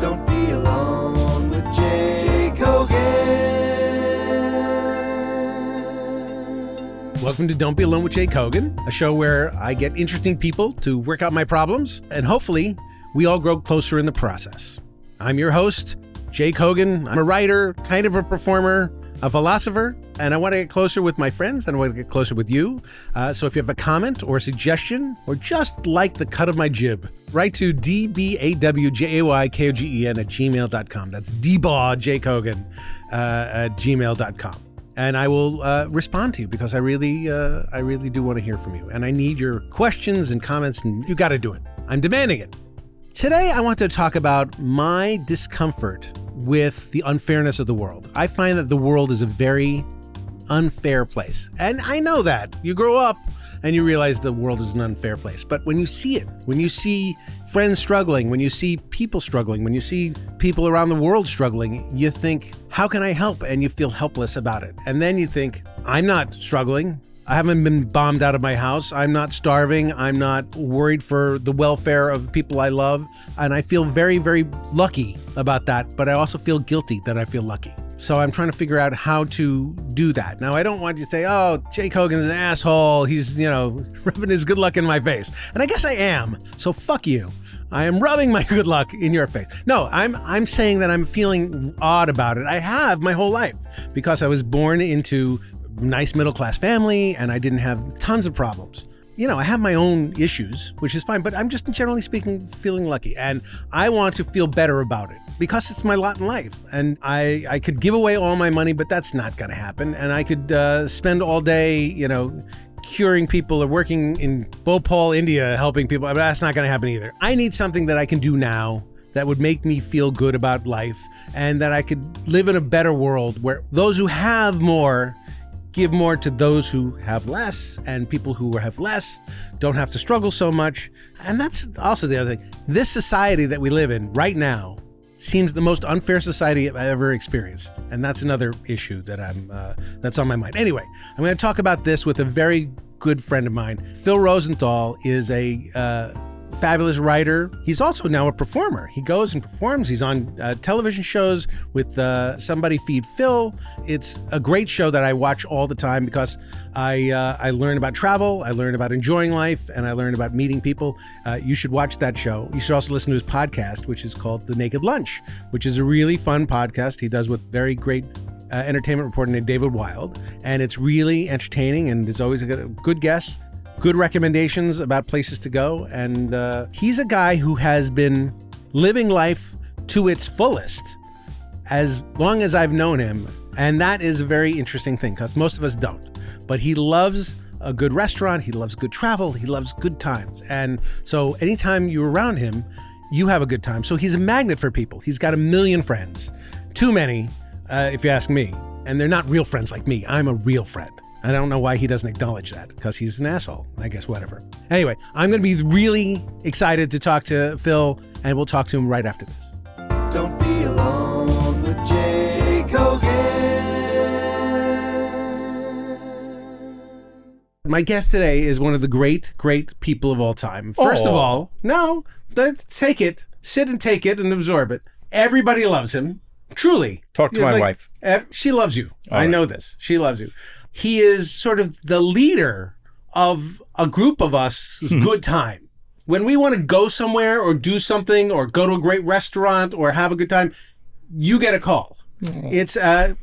Don't be alone with Jake Hogan. Welcome to Don't Be Alone with Jake Hogan, a show where I get interesting people to work out my problems, and hopefully we all grow closer in the process. I'm your host, Jake Hogan. I'm a writer, kind of a performer, a philosopher, and I want to get closer with my friends, and I want to get closer with you. So if you have a comment or a suggestion, or just like the cut of my jib, write to dbawjaykogen at gmail.com. That's dbawjaykogen at gmail.com. And I will respond to you because I really do want to hear from you. And I need your questions and comments, and you got to do it. I'm demanding it. Today, I want to talk about my discomfort with the unfairness of the world. I find that the world is a very unfair place. And I know that. You grow up and you realize the world is an unfair place. But when you see it, when you see friends struggling, when you see people struggling, when you see people around the world struggling, you think, how can I help? And you feel helpless about it. And then you think, I'm not struggling. I haven't been bombed out of my house. I'm not starving. I'm not worried for the welfare of people I love. And I feel very, very lucky about that. But I also feel guilty that I feel lucky. So I'm trying to figure out how to do that. Now, I don't want you to say, oh, Jake Hogan's an asshole. He's, rubbing his good luck in my face. And I guess I am. So fuck you. I am rubbing my good luck in your face. No, I'm saying that I'm feeling odd about it. I have my whole life because I was born into nice middle-class family and I didn't have tons of problems. I have my own issues, which is fine, but I'm just generally speaking feeling lucky, and I want to feel better about it because it's my lot in life. And I could give away all my money, but that's not going to happen. And I could spend all day, curing people or working in Bhopal, India, helping people, but that's not going to happen either. I need something that I can do now that would make me feel good about life, and that I could live in a better world where those who have more give more to those who have less, and people who have less don't have to struggle so much. And that's also the other thing. This society that we live in right now seems the most unfair society I've ever experienced. And that's another issue that that's on my mind. Anyway, I'm going to talk about this with a very good friend of mine. Phil Rosenthal is a fabulous writer. He's also now a performer. He goes and performs. He's on television shows with Somebody Feed Phil. It's a great show that I watch all the time because I learn about travel, I learn about enjoying life, and I learn about meeting people. You should watch that show. You should also listen to his podcast, which is called The Naked Lunch, which is a really fun podcast he does with very great entertainment reporter named David Wild. And it's really entertaining, and there's always a good guest. Good recommendations about places to go. And he's a guy who has been living life to its fullest as long as I've known him. And that is a very interesting thing because most of us don't. But he loves a good restaurant. He loves good travel. He loves good times. And so anytime you're around him, you have a good time. So he's a magnet for people. He's got 1 million friends. Too many, if you ask me. And they're not real friends like me. I'm a real friend. I don't know why he doesn't acknowledge that, because he's an asshole. I guess, whatever. Anyway, I'm going to be really excited to talk to Phil, and we'll talk to him right after this. Don't be alone with Jake Hogan. My guest today is one of the great, great people of all time. First of all, take it, sit and take it and absorb it. Everybody loves him, truly. Talk to my wife. She loves you. All I right. know this. She loves you. He is sort of the leader of a group of us good time. When we want to go somewhere or do something or go to a great restaurant or have a good time, you get a call. It's I'm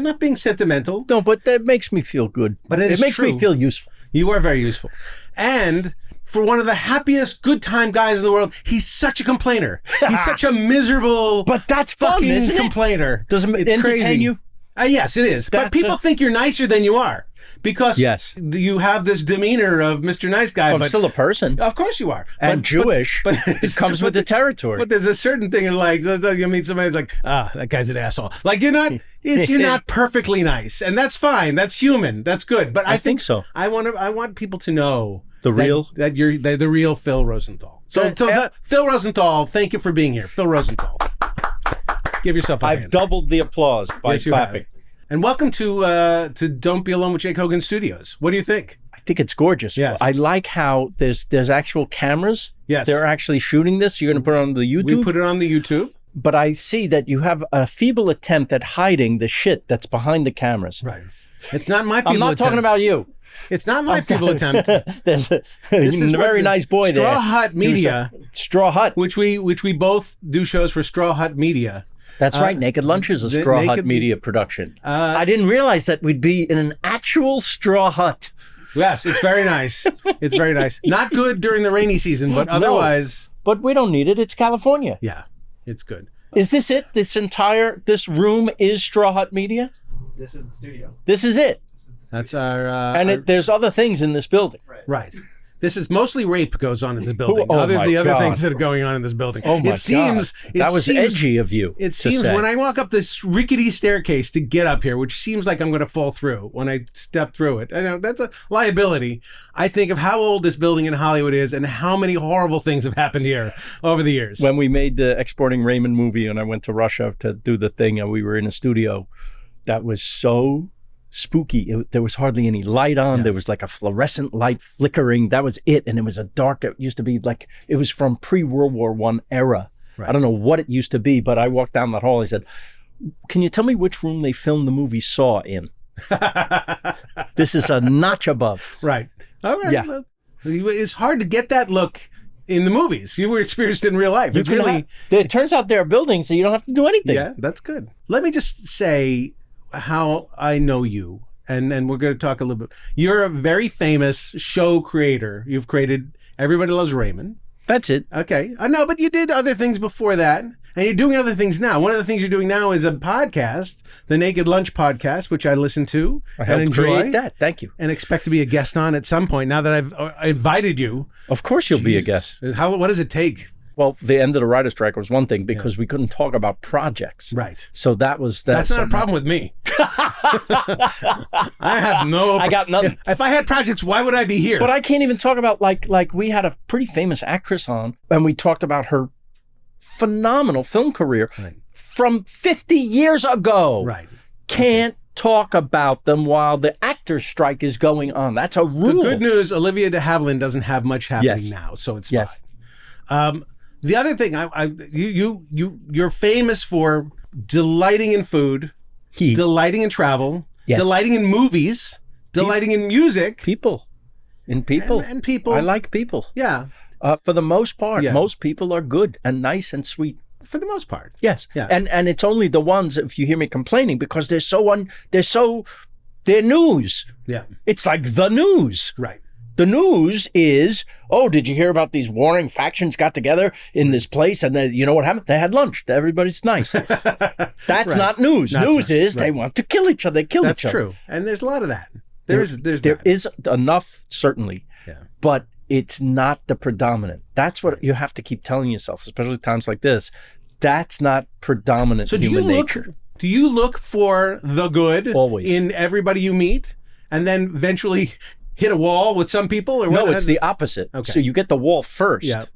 not being sentimental. No, but that makes me feel good. But it makes true. me feel useful. You are very useful. And for one of the happiest good time guys in the world, he's such a complainer. He's such a miserable But that's fun, fucking isn't it? complainer. Does it It's entertain crazy. you? Yes, it is. But people think you're nicer than you are because you have this demeanor of Mr. Nice Guy. I'm but still a person. Of course you are. And Jewish. But it comes with the territory. But there's a certain thing in like, you meet somebody who's like, that guy's an asshole. Like you're not perfectly nice. And that's fine. That's human. That's good. But I think so. I want people to know that you're the real Phil Rosenthal. So Phil Rosenthal, thank you for being here. Phil Rosenthal. Give yourself a hand. I've doubled the applause by clapping. Have. And welcome to Don't Be Alone with Jake Hogan Studios. What do you think? I think it's gorgeous. Yes. I like how there's actual cameras Yes. They're actually shooting this? You're going to put it on the YouTube? We put it on the YouTube. But I see that you have a feeble attempt at hiding the shit that's behind the cameras. Right. It's not my feeble I'm not attempt. talking about you. It's not my feeble attempt. There's a This is very what nice boy there. Straw Hut Media. Straw Hut. Which we both do shows for Straw Hut Media. That's right. Naked Lunch is a Straw Hut Media production. I didn't realize that we'd be in an actual straw hut. Yes, it's very nice. It's very nice. Not good during the rainy season, but otherwise. No, but we don't need it. It's California. Yeah, it's good. Is this it? This room is Straw Hut Media? This is the studio. This is it. That's our. And there's other things in this building. Right. This is mostly rape goes on in this building. Oh, other God. things that are going on in this building. Oh my God. That was edgy of you. It seems when I walk up this rickety staircase to get up here, which seems like I'm going to fall through when I step through it. I know that's a liability. I think of how old this building in Hollywood is and how many horrible things have happened here over the years. When we made the Exporting Raymond movie and I went to Russia to do the thing and we were in a studio, that was so spooky. There was hardly any light on. There was like a fluorescent light flickering. That was it. And it was it used to be like, it was from pre-World War I era. Right. I don't know what it used to be, but I walked down that hall. I said, can you tell me which room they filmed the movie Saw in? This is a notch above. Right. All right. Yeah. Well, it's hard to get that look in the movies. You were experienced in real life. It's really. It turns out there are buildings, so you don't have to do anything. Yeah, that's good. Let me just say how I know you, and we're going to talk a little bit. You're a very famous show creator. You've created Everybody Loves Raymond. That's it. Okay. I know, but you did other things before that, and you're doing other things now. One of the things you're doing now is a podcast, the Naked Lunch podcast, which I listen to and enjoy. Create that. Thank you. And expect to be a guest on at some point. Now that I've invited you. Of course you'll be a guest. What does it take? Well, the end of the writer's strike was one thing because we couldn't talk about projects. Right. So that's not a problem with me. I have no. I got nothing. If I had projects, why would I be here? But I can't even talk about like we had a pretty famous actress on, and we talked about her phenomenal film career from 50 years ago. Right. Can't talk about them while the actor's strike is going on. That's a rule. The good news, Olivia de Havilland doesn't have much happening now, so it's fine. The other thing, you're famous for delighting in food, delighting in travel, delighting in movies, delighting in music. People. And people. I like people. Yeah. For the most part, most people are good and nice and sweet. For the most part. Yes. Yeah. And it's only the ones, if you hear me complaining, because they're news. Yeah. It's like the news. Right. The news is, oh, did you hear about these warring factions got together in this place? And then, you know what happened? They had lunch. Everybody's nice. That's not news. News is they want to kill each other. They kill each other. That's true. And there's a lot of that. There is enough, certainly. Yeah. But it's not the predominant. That's what you have to keep telling yourself, especially times like this. That's not predominant human nature. Do you look for the good always in everybody you meet and then eventually hit a wall with some people? Or no, it's the opposite. Okay. So you get the wall first,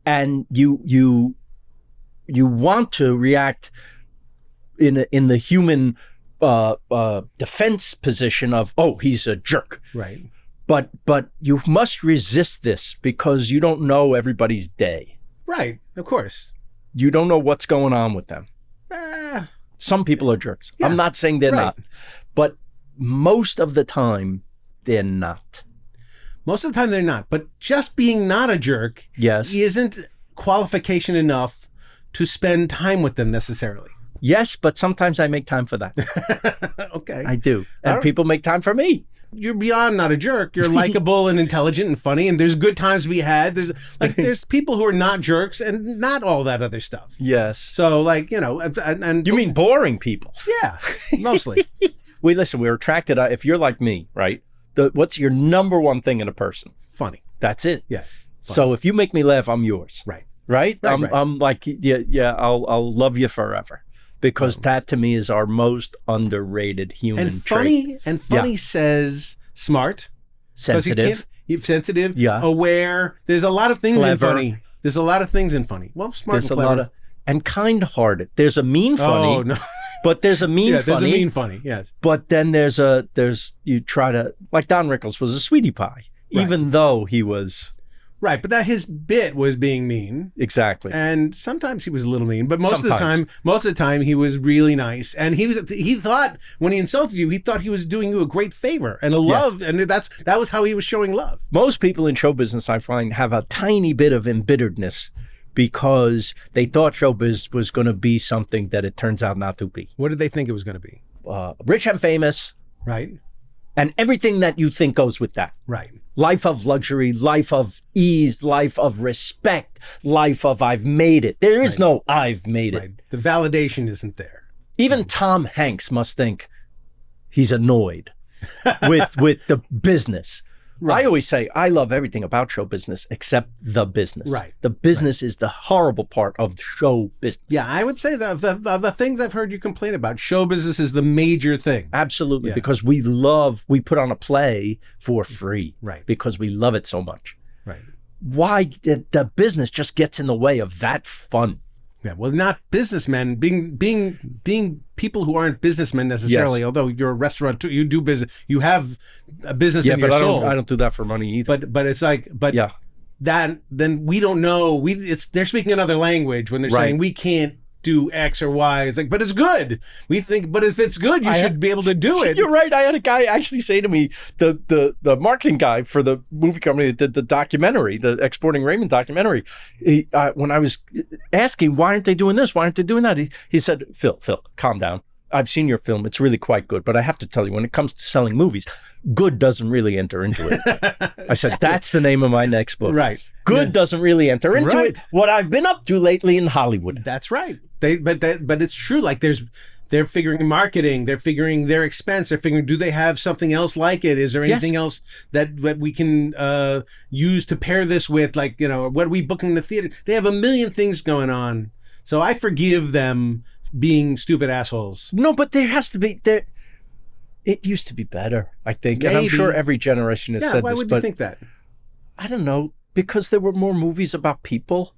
and you want to react in the human defense position of, oh, he's a jerk. Right. But you must resist this because you don't know everybody's day. Right. Of course. You don't know what's going on with them. Some people are jerks. Yeah. I'm not saying they're not, but most of the time they're not. Most of the time they're not. But just being not a jerk isn't qualification enough to spend time with them necessarily. Yes, but sometimes I make time for that. Okay. I do. And people make time for me. You're beyond not a jerk. You're likable and intelligent and funny, and there's good times to be had. There's people who are not jerks and not all that other stuff. Yes. So and you mean boring people? Yeah, mostly. We're attracted. If you're like me, right? What's your number one thing in a person? Funny. That's it. Yeah. Funny. So if you make me laugh, I'm yours. Right. Right? Right. I'm like, I'll love you forever. Because that to me is our most underrated human trait. And funny says smart. Sensitive. Sensitive. Yeah. Aware. There's a lot of things in funny. There's a lot of things in funny. Well, smart and clever. And kind-hearted. There's a mean funny. Oh, no. But there's a mean funny. There's a mean funny, yes. But then you try to, like Don Rickles was a sweetie pie, even though he was Right, but that his bit was being mean. Exactly. And sometimes he was a little mean, but most of the time he was really nice. And he thought when he insulted you, he thought he was doing you a great favor and a love, and that was how he was showing love. Most people in show business, I find, have a tiny bit of embitteredness because they thought showbiz was going to be something that it turns out not to be. What did they think it was going to be? Rich and famous. Right. And everything that you think goes with that. Right. Life of luxury, life of ease, life of respect, life of I've made it. There is no I've made it. Right. The validation isn't there. Even Tom Hanks must think he's annoyed with the business. Right. I always say I love everything about show business except the business. Right. The business is the horrible part of show business. Yeah, I would say that the things I've heard you complain about, show business is the major thing. Absolutely, Yeah. because we put on a play for free. Right. Because we love it so much. Right. Why the business just gets in the way of that fun? Yeah, well, not businessmen. Being people who aren't businessmen necessarily. Yes. Although you're a restaurateur, you do business. You have a business in your but soul. I don't do that for money either. But it's like, yeah. that then we don't know. They're speaking another language when they're Right. saying we can't do X or Y. It's like, but it's good. We think, but if it's good, you should be able to do it. You're right. I had a guy actually say to me, the marketing guy for the movie company that did the documentary, the Exporting Raymond documentary, when I was asking, why aren't they doing this? Why aren't they doing that? He said, Phil, calm down. I've seen your film. It's really quite good. But I have to tell you, when it comes to selling movies, good doesn't really enter into it. I said, that's the name of my next book. Right. Good doesn't really enter into Right. it. What I've been up to lately in Hollywood. That's right. But it's true. Like they're figuring marketing, they're figuring their expense, they're figuring, do they have something else like it? Is there anything else that we can use to pair this with? Like, what are we booking in the theater? They have a million things going on. So I forgive them being stupid assholes. No, but there has to be there. It used to be better, I think, and I'm Maybe. sure every generation has said why this. would But you think that? I don't know, because there were more movies about people.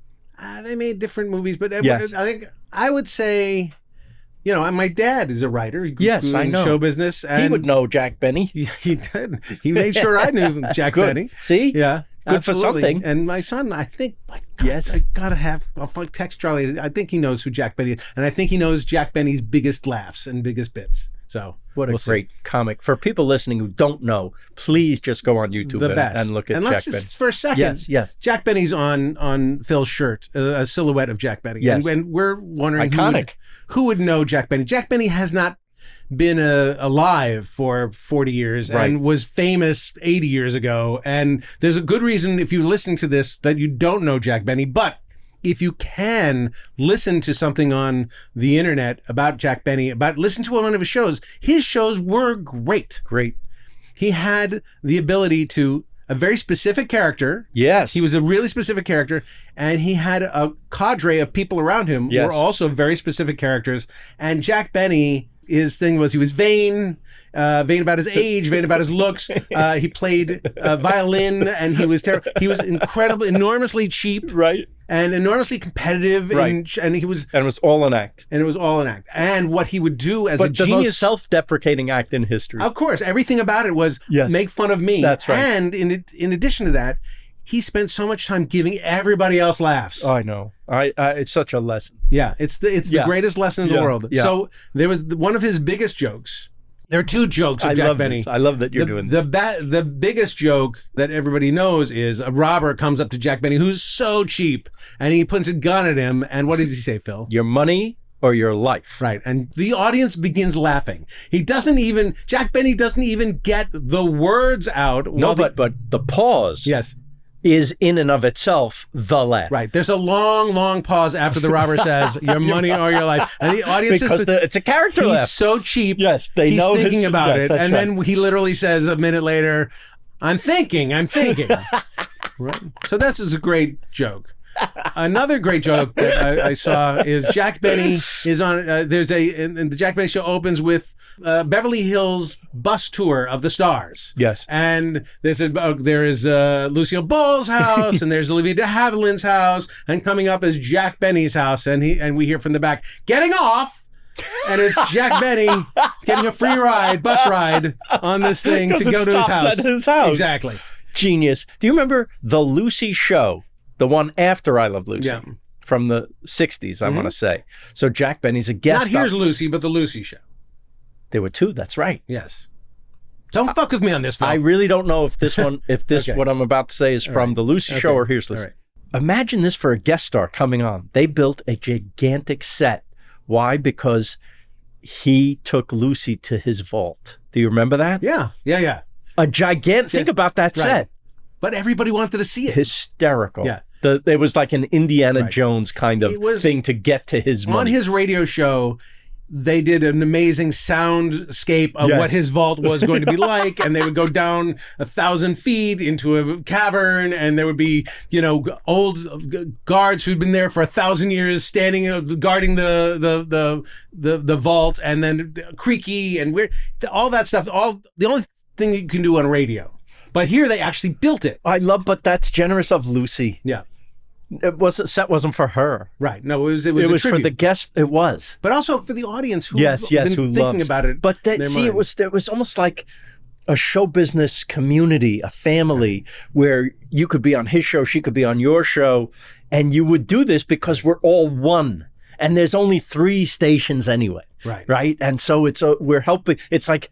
They made different movies, but Yes. I think I would say, my dad is a writer. He Yes, grew I in know. show business. And He would know Jack Benny. He did. He made sure I knew Jack Good. Benny. See? Yeah. Good for absolutely. something. And my son, I think, Yes. I gotta have. I'll text Charlie. I think he knows who Jack Benny is, and I think he knows Jack Benny's biggest laughs and biggest bits. So What a we'll see. great comic. For people listening who don't know, please just go on YouTube The best. and look at and Jack let's Benny. just for a second. Yes. Jack Benny's on Phil's shirt, a silhouette of Jack Benny. Yes. And we're wondering Iconic. who would know Jack Benny. Jack Benny has not been alive for 40 years Right. and was famous 80 years ago. And there's a good reason, if you listen to this, that you don't know Jack Benny. But if you can listen to something on the internet about Jack Benny, listen to one of his shows were great. Great. He had the ability to a very specific character. Yes. He was a really specific character, and he had a cadre of people around him who Yes. were also very specific characters. And Jack Benny, his thing was he was vain about his age, vain about his looks. He played violin, and he was terrible. He was enormously cheap, Right. and enormously competitive, Right. and he was, And it was all an act. and it was all an act. And what he would do as a But the genius, most self-deprecating act in history. of course, everything about it was Yes. make fun of me. That's right. And in addition to that, he spent so much time giving everybody else laughs. I know. It's such a lesson. Yeah, it's the Yeah. greatest lesson in the world. Yeah. So there was one of his biggest jokes. There are two jokes of I Jack love Benny. this. I love that you're doing this. The biggest joke that everybody knows is a robber comes up to Jack Benny, who's so cheap, and he puts a gun at him. And what does he say, Phil? Your money or your life. Right. And the audience begins laughing. Jack Benny doesn't even get the words out. No, but the pause Yes. is in and of itself the laugh. Right. There's a long, long pause after the robber says, your money or your life. And the audience Because it's a character he's laugh. so cheap. Yes, they he's know thinking about yes, it. that's And right. then he literally says a minute later, I'm thinking. Right. So this is a great joke. Another great joke that I saw is Jack Benny is on, and the Jack Benny show opens with Beverly Hills bus tour of the stars. Yes. And there is Lucille Ball's house, and there's Olivia de Havilland's house, and coming up is Jack Benny's house, and we hear from the back, getting off, and it's Jack Benny getting a free bus ride on this thing to 'Cause it go to his stops house. at his house. Exactly. Genius. Do you remember the Lucy show, the one after I Love Lucy? Yeah. From the 60s, I want to say. So Jack Benny's a guest. Not Here's Lucy, but the Lucy Show. There were two, that's right. Yes. Don't fuck with me on this, Phil. I really don't know if this one, Okay. what I'm about to say is from the Lucy Show or Here's Lucy. All right. Imagine this for a guest star coming on. They built a gigantic set. Why? Because he took Lucy to his vault. Do you remember that? Yeah. A gigantic, think about that set. But everybody wanted to see it. Hysterical. Yeah. It was like an Indiana Jones kind of thing to get to his money. On his radio show, they did an amazing soundscape of what his vault was going to be like, and they would go down 1,000 feet into a cavern, and there would be, old guards who'd been there for 1,000 years standing guarding the vault, and then creaky and weird, all that stuff. The only thing you can do on radio. But here they actually built it. But that's generous of Lucy. Yeah. Set wasn't for her. Right. No, it was for the guest. It was. But also for the audience who who thinking loves about it. But it was almost like a show business community, a family where you could be on his show, she could be on your show, and you would do this because we're all one. And there's only 3 stations anyway. Right. Right. And so we're helping. It's like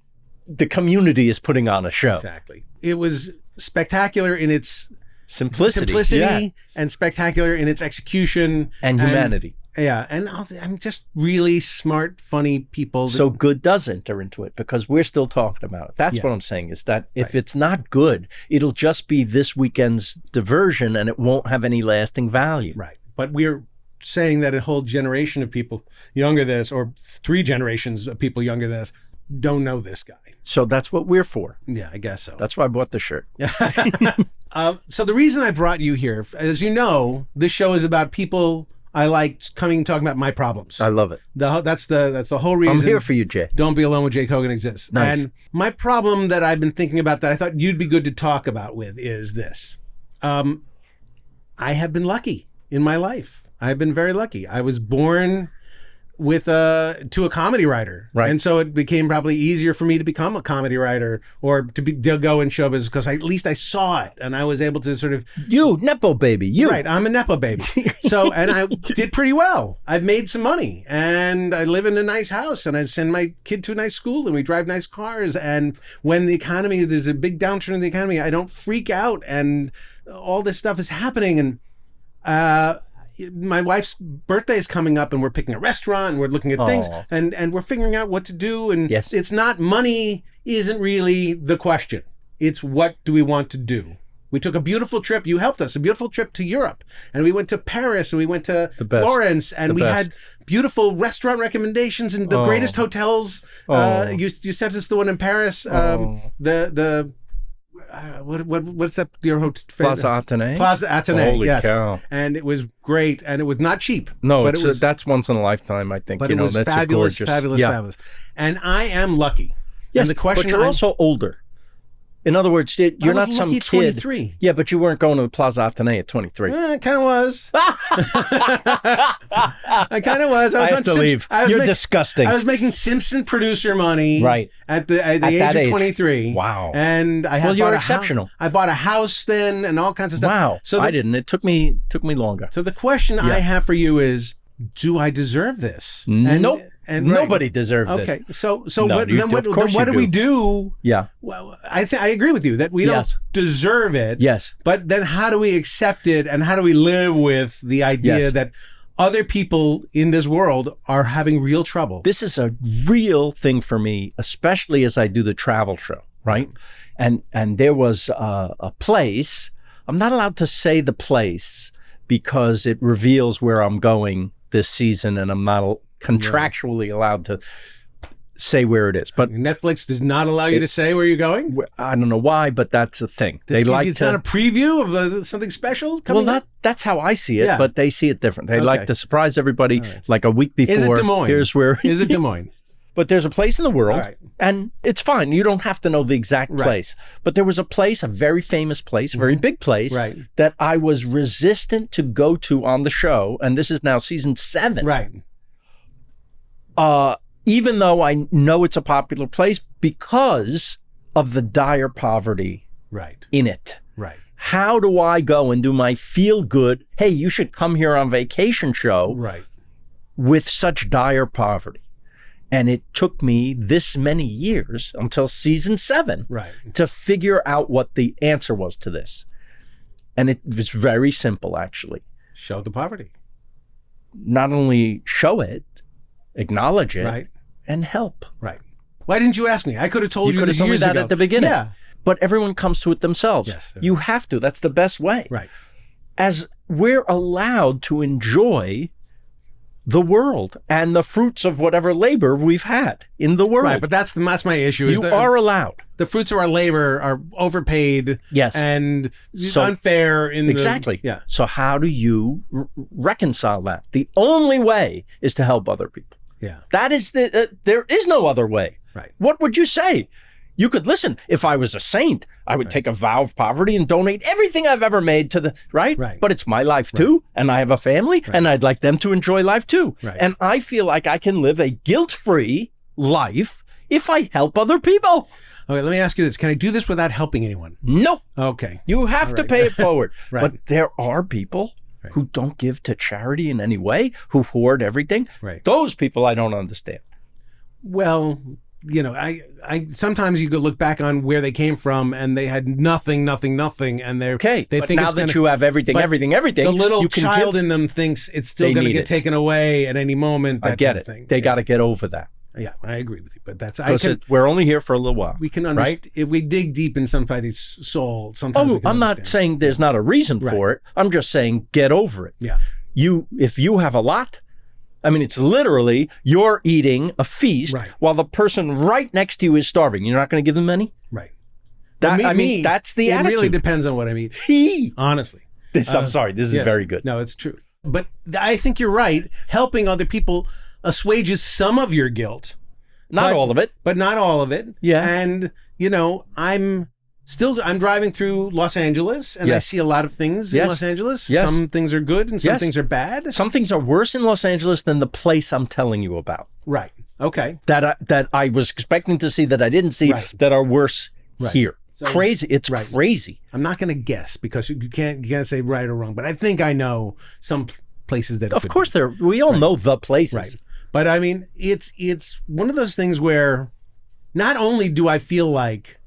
the community is putting on a show. Exactly. It was spectacular in its simplicity and spectacular in its execution and humanity. And I'm just really smart, funny people. So good does enter into it because we're still talking about it. That's what I'm saying is that if it's not good, it'll just be this weekend's diversion and it won't have any lasting value. Right. But we're saying that a whole generation of people younger than us, or 3 generations of people younger than us, don't know this guy. So that's what we're for. Yeah, I guess so. That's why I bought the shirt. So the reason I brought you here, as you know, this show is about people I like coming and talking about my problems. I love it. That's the whole reason. I'm here for you, Jay. Don't Be Alone with Jay Kogan exists. Nice. And my problem that I've been thinking about that I thought you'd be good to talk about with is this. I have been lucky in my life. I've been very lucky. I was born to a comedy writer. Right. And so it became probably easier for me to become a comedy writer or to go in show business because at least I saw it and I was able to sort of... You, Nepo baby, you. Right, I'm a Nepo baby. So, and I did pretty well. I've made some money and I live in a nice house and I send my kid to a nice school and we drive nice cars. And when there's a big downturn in the economy, I don't freak out and all this stuff is happening. And my wife's birthday is coming up and we're picking a restaurant and we're looking at things and we're figuring out what to do. And it's not money isn't really the question. It's what do we want to do? We took a beautiful trip. You helped us, a beautiful trip to Europe. And we went to Paris and we went to Florence and we had beautiful restaurant recommendations and the greatest hotels. You sent us the one in Paris. What's that? Your hotel? Plaza Athénée. Plaza Athénée. Holy yes. cow. And it was great, and it was not cheap. No, but that's once in a lifetime, I think. But it was that's fabulous, gorgeous. fabulous. And I am lucky. Yes, and the question but you're also older. In other words, you're not some kid. 23. Yeah, but you weren't going to the Plaza Athénée at 23. I kind of was. I kind of was. I have to leave. You're disgusting. I was making Simpson producer money. Right. At the age of 23. Wow. And I had you're exceptional. I bought a house then and all kinds of stuff. Wow. So I didn't. It took me longer. So the question I have for you is, do I deserve this? Nope. And nobody deserved this. Okay, so No, what do we do? Yeah. Well, I agree with you that we don't deserve it. Yes. But then how do we accept it and how do we live with the idea that other people in this world are having real trouble? This is a real thing for me, especially as I do the travel show, right? And there was a place, I'm not allowed to say the place because it reveals where I'm going this season and I'm not contractually allowed to say where it is. But Netflix does not allow you to say where you're going? I don't know why, but that's the thing. It's not a preview of something special coming up? That's how I see it, but they see it different. They like to surprise everybody like a week before. Is it Des Moines? Here's where Is it Des Moines? But there's a place in the world, and it's fine. You don't have to know the exact place. But there was a place, a very famous place, a very big place, that I was resistant to go to on the show, and this is now season 7. Right. Even though I know it's a popular place because of the dire poverty in it. How do I go and do my feel good, hey, you should come here on vacation show Right. with such dire poverty? And it took me this many years until season 7 Right. to figure out what the answer was to this. And it was very simple, actually. Show the poverty. Not only show it, acknowledge it, Right. and help. Right. Why didn't you ask me? I could have told you could this have told me years that ago. at the beginning. Yeah. But everyone comes to it themselves. Yes. You have to. That's the best way. Right. As we're allowed to enjoy the world and the fruits of whatever labor we've had in the world. Right. But that's my issue. You are allowed. The fruits of our labor are overpaid. Yes. And So- unfair in Exactly. Yeah. So how do you reconcile that? The only way is to help other people. Yeah. That is there is no other way. Right. What would you say? You could listen. If I was a saint, I would take a vow of poverty and donate everything I've ever made to the right. Right. But it's my life too, and I have a family, and I'd like them to enjoy life too. Right. And I feel like I can live a guilt-free life if I help other people. Okay, let me ask you this. Can I do this without helping anyone? Nope. Okay. You have to right. pay it forward. Right. But there are people who don't give to charity in any way, who hoard everything. Right. Those people I don't understand. Well, you know, I sometimes you could look back on where they came from and they had nothing, and they're Okay, they but think now it's that gonna, you have everything, but the little you can child give. in them thinks it's still They going to need get it. taken away at any moment. I that get kind it. of thing. They Yeah. got to get over that. Yeah, I agree with you. But that's We're only here for a little while. we can understand right? if we dig deep in somebody's soul. Sometimes we can I'm not understand. saying there's not a reason for it. I'm just saying get over it. Yeah. If you have a lot, I mean, it's literally you're eating a feast Right. while the person right next to you is starving. You're not going to give them any? Right. That, Well, I mean, that's the it attitude. really depends on what I mean. Honestly. I'm sorry. This is Yes. very good. No, it's true. But I think you're right. Helping other people assuages some of your guilt. Not all of it. But not all of it. Yeah. And, you know, I'm driving through Los Angeles and I Yes. see a lot of things in Yes. Los Angeles. Yes. Some things are good and some Yes. things are bad. Some things are worse in Los Angeles than the place I'm telling you about. Right. Okay. That I was expecting to see that I didn't see Right. that are worse Right. here. So- Crazy. It's Right. crazy. I'm not going to guess because you can't say right or wrong, but I think I know some places that it Of could course, be. we all know the places. Right. But I mean, it's one of those things where not only do I feel like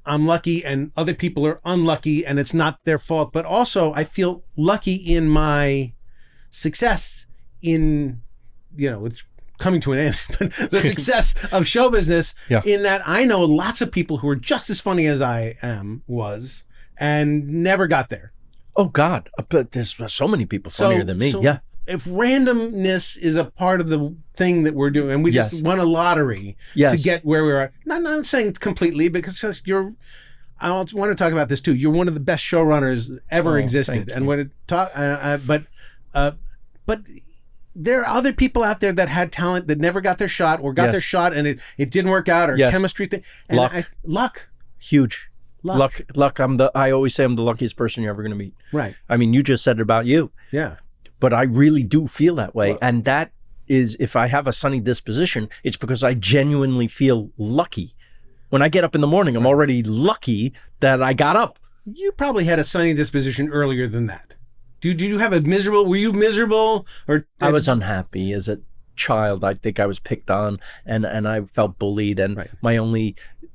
I'm lucky and other people are unlucky and it's not their fault, but also I feel lucky in my success in, you know, it's coming to an end, but the success of show business in that I know lots of people who are just as funny as I was and never got there. Oh God, but there's so many people funnier than me. Yeah. If randomness is a part of the thing that we're doing, and we Yes. just won a lottery Yes. to get where we are, not saying completely, because I want to talk about this too. You're one of the best showrunners ever thank existed, you. and when it but there are other people out there that had talent that never got their shot or got Yes. their shot and it didn't work out, or Yes. chemistry thing. And Luck. luck. Huge. Luck. Luck. I always say I'm the luckiest person you're ever going to meet. Right. I mean, you just said it about you, Yeah. but I really do feel that way. Well- And that is, if I have a sunny disposition, it's because I genuinely feel lucky. When I get up in the morning, I'm already lucky that I got up. You probably had a sunny disposition earlier than that. Did you have were you miserable or I was unhappy as a child. I think I was picked on and I felt bullied. And Right.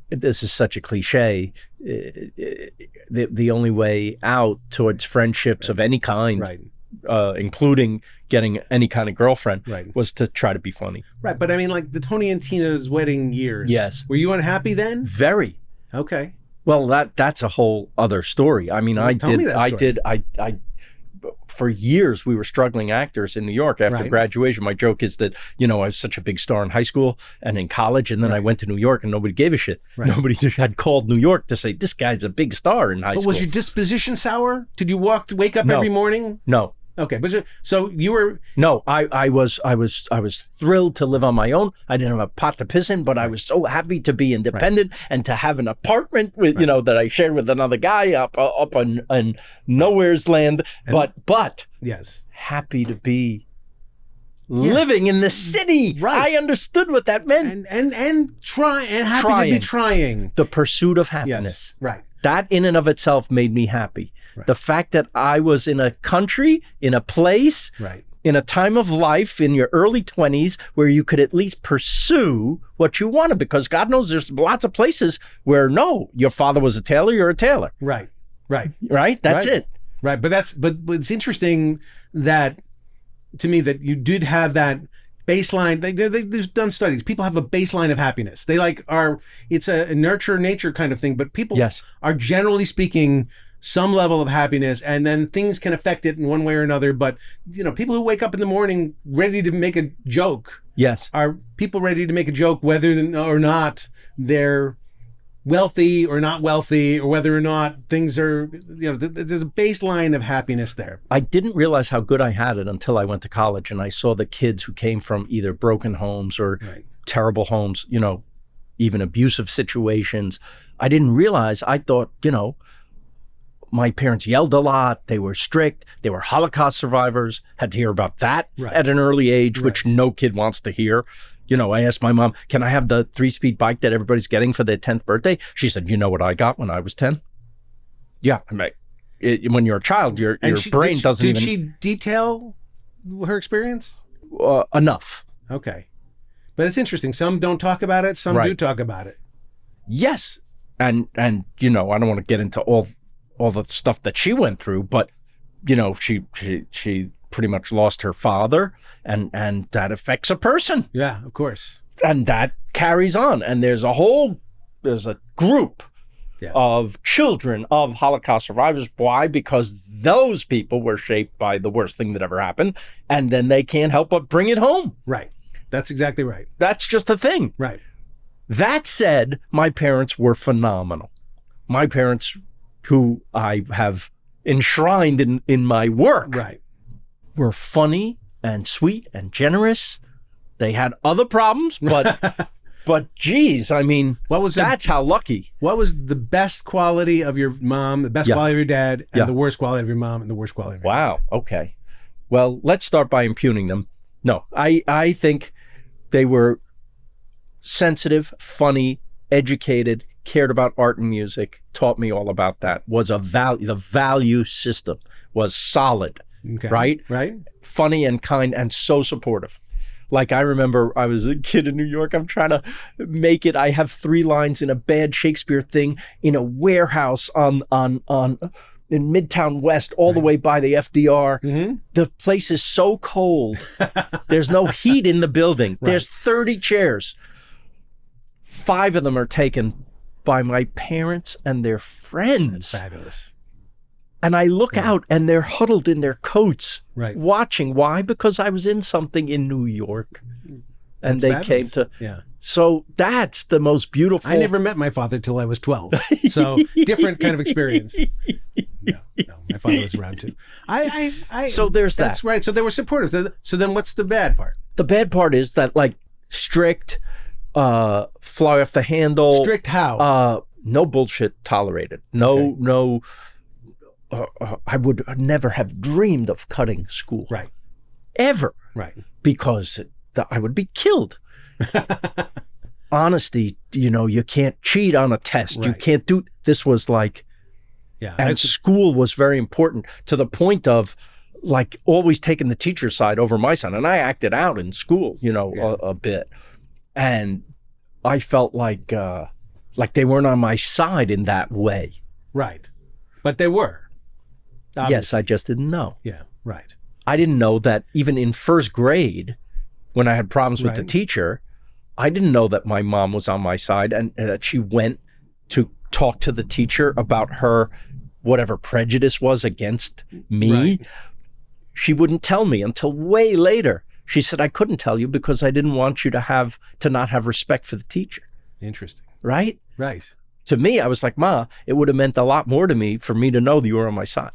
this is such a cliche, the only way out towards friendships of any kind, right. Including getting any kind of girlfriend, Right. was to try to be funny. Right, but I mean, like the Tony and Tina's wedding years. Yes. Were you unhappy then? Very. Okay. Well, that's a whole other story. I mean, Well, tell me that story. I for years we were struggling actors in New York after Right. graduation. My joke is that, you know, I was such a big star in high school and in college, and then I Right. went to New York and nobody gave a shit. Right. Nobody had called New York to say, this guy's a big star in high But school. was your disposition sour? Did you wake up No. every morning? No. Okay, but so you were No, I was thrilled to live on my own. I didn't have a pot to piss in, but I was so happy to be independent and to have an apartment with, you know, that I shared with another guy up on nowhere's land. But yes. happy to be living in the city. Right. I understood what that meant. And happy to be trying. The pursuit of Yes. happiness. Right. That in and of itself made me happy. Right. The fact that I was in a country, in a place, Right. in a time of life in your early 20s where you could at least pursue what you wanted, because God knows there's lots of places where no, your father was a tailor, you're a tailor. Right. Right. Right? That's Right. it. Right. But it's interesting that, to me, that you did have that baseline. They've done studies. People have a baseline of happiness. It's a nurture nature kind of thing, but people Yes. are generally speaking some level of happiness, and then things can affect it in one way or another. But, people who wake up in the morning ready to make a joke Yes. are people ready to make a joke whether or not they're wealthy or not wealthy, or whether or not things are, there's a baseline of happiness there. I didn't realize how good I had it until I went to college and I saw the kids who came from either broken homes or Right. terrible homes, even abusive situations. I didn't realize, I thought, my parents yelled a lot. They were strict. They were Holocaust survivors. Had to hear about that Right. at an early age, Right. which no kid wants to hear. I asked my mom, can I have the 3-speed bike that everybody's getting for their 10th birthday? She said, you know what I got when I was 10? Yeah. When you're a child, your brain doesn't even... Did she detail her experience? Enough. Okay. But it's interesting. Some don't talk about it. Some do Right. talk about it. Yes. And I don't want to get into all the stuff that she went through, but she pretty much lost her father, and that affects a person, Yeah, of course. and that carries on. And there's a group Yeah. of children of Holocaust survivors. Why? Because those people were shaped by the worst thing that ever happened, and then they can't help but bring it home. Right. That's exactly right. That's just a thing. Right. That said, my parents were phenomenal. My parents, who I have enshrined in my work, Right. were funny and sweet and generous. They had other problems, but geez, I mean, that's how lucky. What was the best quality of your mom, the best Yeah. quality of your dad, and Yeah. the worst quality of your mom, and the worst quality of your dad? Wow. Okay. Well, let's start by impugning them. No, I think they were sensitive, funny, educated, cared about art and music, taught me all about that, was the value system was solid, Okay. right? Right. Funny and kind and so supportive. Like, I remember I was a kid in New York. I'm trying to make it. I have 3 lines in a bad Shakespeare thing in a warehouse in Midtown West, all the way by the FDR. Mm-hmm. The place is so cold. There's no heat in the building. Right. There's 30 chairs. 5 of them are taken by my parents and their friends. Fabulous. And I look out and they're huddled in their coats, Right. watching. Why? Because I was in something in New York. And That's they fabulous. came to... Yeah. So that's the most beautiful... I never met my father till I was 12. So different kind of experience. No, my father was around too. So there's that. That's right. So they were supportive. So then what's the bad part? The bad part is that, like, strict, fly off the handle. Strict how? No bullshit tolerated. No. I would never have dreamed of cutting school. Right. Ever. Right. Because I would be killed. Honesty, you can't cheat on a test. You Right. can't do... This was like... Yeah. And school was very important, to the point of, like, always taking the teacher's side over my side. And I acted out in school, a bit. And I felt like they weren't on my side in that way. Right. But they were. Yes, I just didn't know. Yeah. Right. I didn't know that even in first grade, when I had problems with the Right. teacher, I didn't know that my mom was on my side, and that she went to talk to the teacher about her, whatever prejudice was against me. Right. She wouldn't tell me until way later. She said, I couldn't tell you because I didn't want you to not have respect for the teacher. Interesting. Right? Right. To me, I was like, Ma, it would have meant a lot more to me for me to know that you were on my side.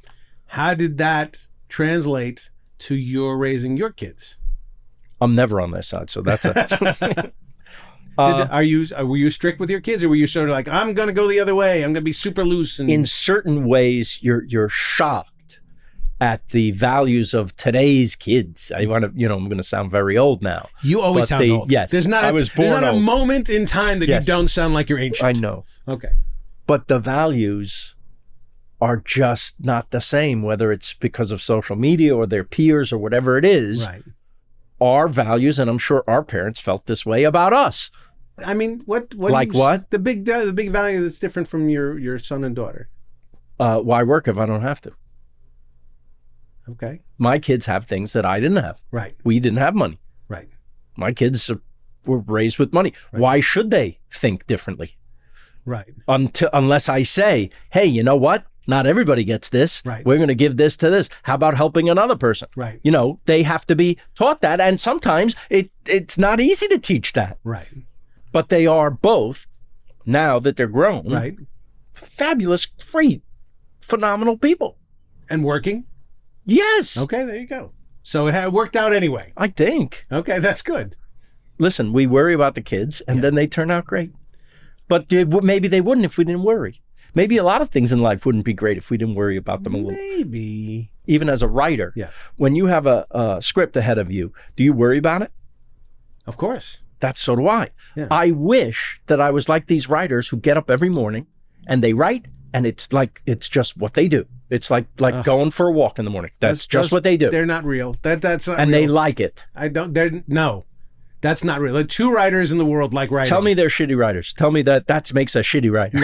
How did that translate to your raising your kids? I'm never on their side, so that's a... Were you strict with your kids, or were you sort of like, I'm going to go the other way, I'm going to be super loose? And... In certain ways, you're shocked at the values of today's kids. I'm going to sound very old now. You always But sound old. Yes, There's not I was born a old. moment in time that Yes. you don't sound like you're ancient. I know. Okay. but the values are just not the same, whether it's because of social media or their peers or whatever it is. Right. Our values, and I'm sure our parents felt this way about us. I mean, what Like what? The big value that's different from your son and daughter. Why work if I don't have to? Okay. My kids have things that I didn't have. Right. We didn't have money. Right. My kids were raised with money. Right. Why should they think differently? Right. Unless I say, hey, you know what? Not everybody gets this. Right. We're going to give this to this. How about helping another person? Right. You know, they have to be taught that. And sometimes it's not easy to teach that. Right. But they are both, now that they're grown, Right. fabulous, great, phenomenal people. And working. Yes. Okay, there you go. So it had worked out anyway. I think. Okay, that's good. Listen, we worry about the kids and then they turn out great. But maybe they wouldn't if we didn't worry. Maybe a lot of things in life wouldn't be great if we didn't worry about them a little. Maybe. Even as a writer, Yeah. when you have a script ahead of you, do you worry about it? Of course. So do I. Yeah. I wish that I was like these writers who get up every morning and they write, and it's just what they do. It's like going for a walk in the morning. That's just what they do. They're not real. That's not and real. they like it. No. That's not real. There are 2 writers in the world like writing. Tell me they're shitty writers. Tell me that makes a shitty writer.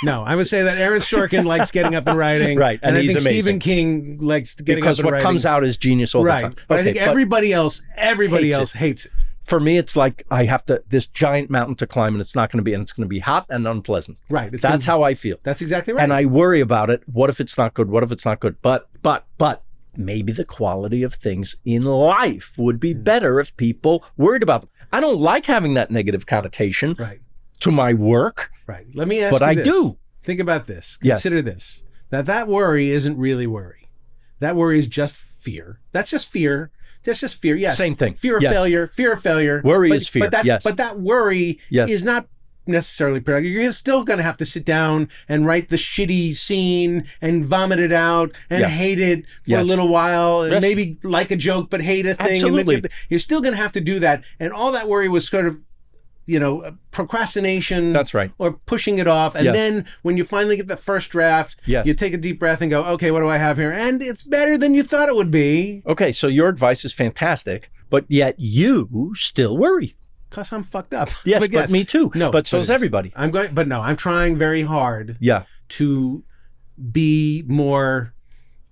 No. I would say that Aaron Sorkin likes getting up and writing. Right, and I he's think amazing. Stephen King likes getting Because up and what writing. comes out is genius all the Right. time. But I think everybody else hates it. For me, it's like I have this giant mountain to climb, and it's going to be hot and unpleasant. Right. That's how I feel. That's exactly right. And I worry about it. What if it's not good? What if it's not good? But maybe the quality of things in life would be better if people worried about them. I don't like having that negative connotation to my work. Right. Let me ask but you I this. do. Think about this. Yes. Consider this. That worry isn't really worry. That worry is just fear. That's just fear. That's just fear. Yes. Same thing. Fear of failure. Fear of failure. Worry is fear. But that worry is not necessarily productive. You're still going to have to sit down and write the shitty scene and vomit it out and hate it for a little while and maybe like a joke but hate a thing. Absolutely. And then you're still going to have to do that. And all that worry was sort of, procrastination. That's right. Or pushing it off. And then when you finally get the first draft, you take a deep breath and go, okay, what do I have here? And it's better than you thought it would be. Okay, so your advice is fantastic, but yet you still worry. Because I'm fucked up. Yes, but me too. No, but so is everybody. I'm trying very hard to be more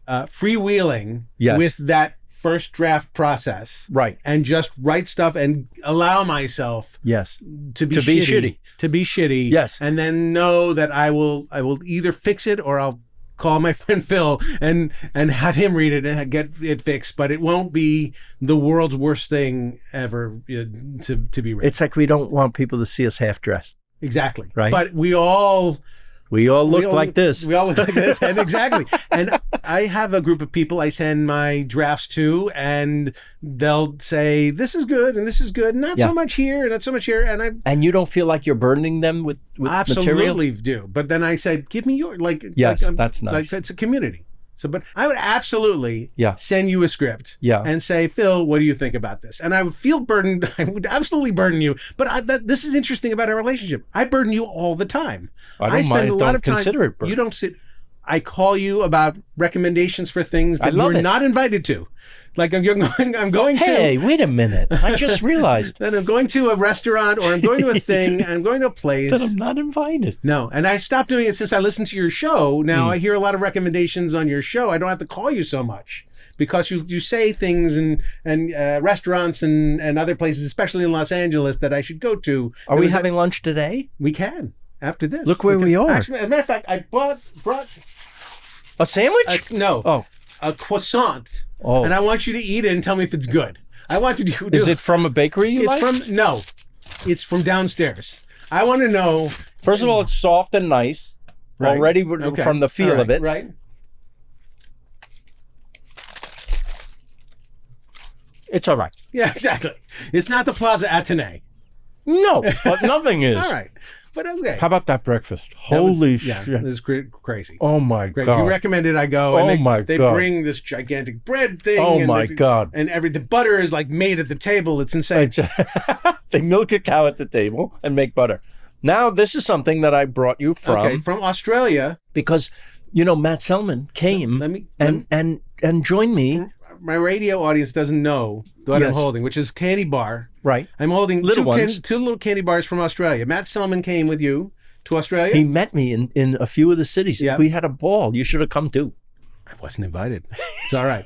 freewheeling with that first draft process. Right. And just write stuff and allow myself to be shitty. To be shitty. Yes. And then know that I will either fix it or I'll call my friend Phil and have him read it and get it fixed, but it won't be the world's worst thing ever to be written. It's like we don't want people to see us half dressed. Exactly. Right. But we all look like this. We all look like this. And exactly. And I have a group of people I send my drafts to, and they'll say, this is good and this is good. Not so much here and not so much here. And you don't feel like you're burdening them with absolutely material? do. But then I said, give me your, that's nice. Like, it's a community. So, but I would absolutely send you a script and say, Phil, what do you think about this? And I would feel burdened. I would absolutely burden you. But this is interesting about our relationship. I burden you all the time. I don't spend mind. a lot of time. Consider it burden. You don't sit. I call you about recommendations for things that you're not invited to. Like I'm going to. Hey, wait a minute! I just realized that I'm going to a restaurant or I'm going to a thing. I'm going to a place that I'm not invited. No, and I've stopped doing it since I listened to your show. Now I hear a lot of recommendations on your show. I don't have to call you so much because you say things and restaurants and other places, especially in Los Angeles, that I should go to. Are we having lunch today? We can after this. Look where we are. Actually, as a matter of fact, I brought a sandwich. A croissant. Oh. And I want you to eat it and tell me if it's good. I want to do. Is it from a bakery? It's from downstairs. I want to know. First of all, it's soft and nice. Right. Already from the feel of it. Right. It's all right. Yeah, exactly. It's not the Plaza Athénée. No, but nothing is. All right. But okay. How about that breakfast? Holy shit. Yeah, this is crazy. Oh my God. You recommended I go. And they bring this gigantic bread thing. Oh my God. And the butter is like made at the table. It's insane. They milk a cow at the table and make butter. Now, this is something that I brought you from Australia. Because, Matt Selman came and joined me. My radio audience doesn't know what Yes. I'm holding, which is candy bar. Right. I'm holding Little ones. two little candy bars from Australia. Matt Selman came with you to Australia. He met me in a few of the cities. Yeah. We had a ball. You should have come too. I wasn't invited. It's all right.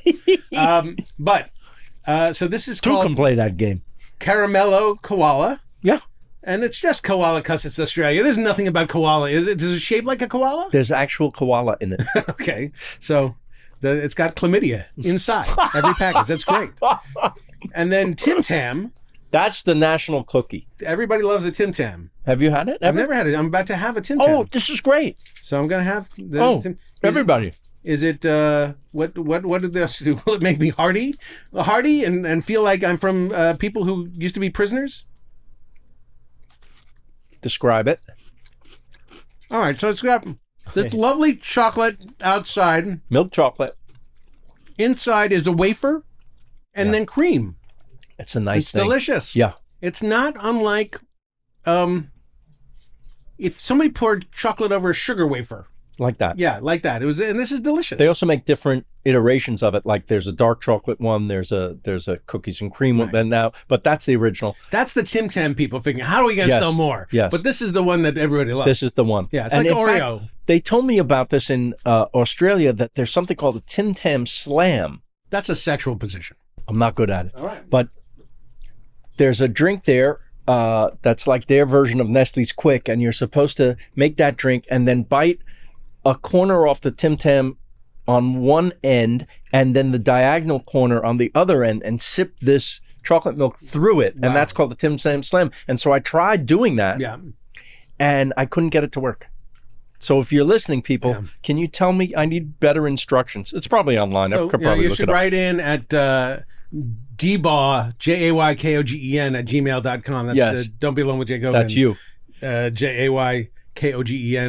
So this is Two called can play that game. Caramello Koala. Yeah. And it's just koala because it's Australia. There's nothing about koala. Is it? Does it shape like a koala? There's actual koala in it. Okay. So it's got chlamydia inside every package. That's great. And then Tim Tam. That's the national cookie. Everybody loves a Tim Tam. Have you had it? I've never had it. I'm about to have a Tim Tam. Oh, this is great. So I'm going to have the Everybody. Is it what did this do? Will it make me hardy and feel like I'm from people who used to be prisoners? Describe it. All right, so it's got this lovely chocolate outside. Milk chocolate. Inside is a wafer and then cream. It's a nice thing. It's delicious. Yeah. It's not unlike if somebody poured chocolate over a sugar wafer. Like that. Yeah, like that. And this is delicious. They also make different iterations of it. Like there's a dark chocolate one, there's a cookies and cream one then now, but that's the original. That's the Tim Tam people figuring, how are we going to sell more? Yes. But this is the one that everybody loves. This is the one. Yeah, it's like Oreo. Fact, they told me about this in Australia, that there's something called a Tim Tam Slam. That's a sexual position. I'm not good at it. All right. But there's a drink there that's like their version of Nestle's Quick, and you're supposed to make that drink and then bite a corner off the Tim Tam on one end and then the diagonal corner on the other end and sip this chocolate milk through it. Wow. And that's called the Tim Tam Slam. And so I tried doing that and I couldn't get it to work. So if you're listening, people, can you tell me? I need better instructions. It's probably online. So, I could probably you look should it up. write in at dbaw, Jaykogen at gmail.com. That's Yes. Don't Be Alone with Jay Kogen. That's you. Jaykogen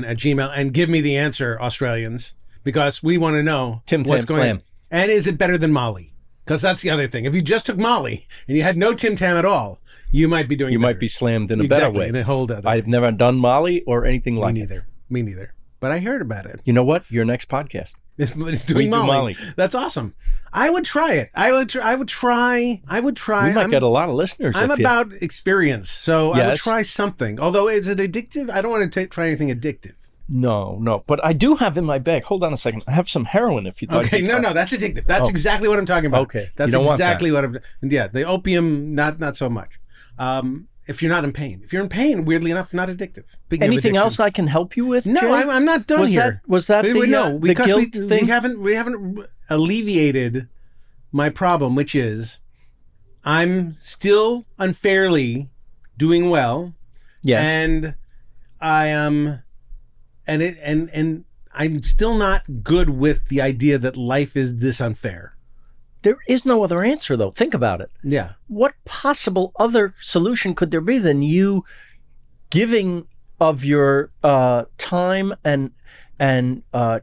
at gmail, and give me the answer, Australians, because we want to know Tim what's Tam going on. Slam. And is it better than Molly? Because that's the other thing. If you just took Molly and you had no Tim Tam at all, you might be doing You better. might be slammed in a better way. In a whole other I've never done Molly or anything like Me it. neither. Me neither. But I heard about it. You know what? Your next podcast. It's We doing do Molly. Molly. That's awesome. I would try it. I would try. We might get a lot of listeners. I'm if you- about experience, so I would Yes. try something. Although, is it addictive? I don't want to try anything addictive. No. But I do have in my bag. Hold on a second. I have some heroin if you'd like. Okay, to no, try. that's addictive. That's exactly what I'm talking about. Okay. That's You don't want exactly what I'm. Yeah, the opium, not so much. If you're not in pain. If you're in pain, weirdly enough, not addictive. Speaking of Anything addiction- else I can help you with? No, Jay? I'm not done was here. Was that the, no? the Because guilt we thing? haven't alleviated my problem, which is I'm still unfairly doing well. Yes. And I am, and I'm still not good with the idea that life is this unfair. There is no other answer, though. Think about it. Yeah. What possible other solution could there be than you giving of your time and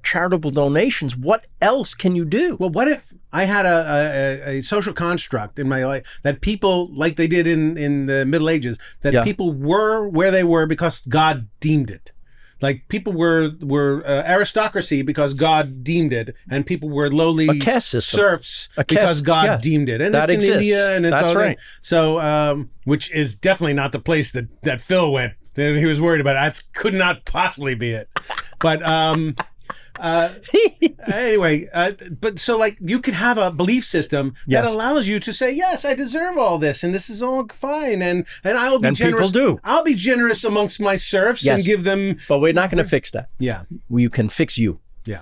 charitable donations? What else can you do? Well, what if I had a social construct in my life that people, like they did in the Middle Ages, that people were where they were because God deemed it. Like people were aristocracy because God deemed it, and people were lowly A caste system. serfs because God deemed it. And That it's exists. in India, and it's That's all right. So, which is definitely not the place that Phil went. He was worried about it. That could not possibly be it. But anyway, but so like you could have a belief system that allows you to say, yes, I deserve all this, and this is all fine, and I will be And generous. people do. I'll be generous amongst my serfs and give them. But we're not going to fix that. Yeah, You can fix you. yeah.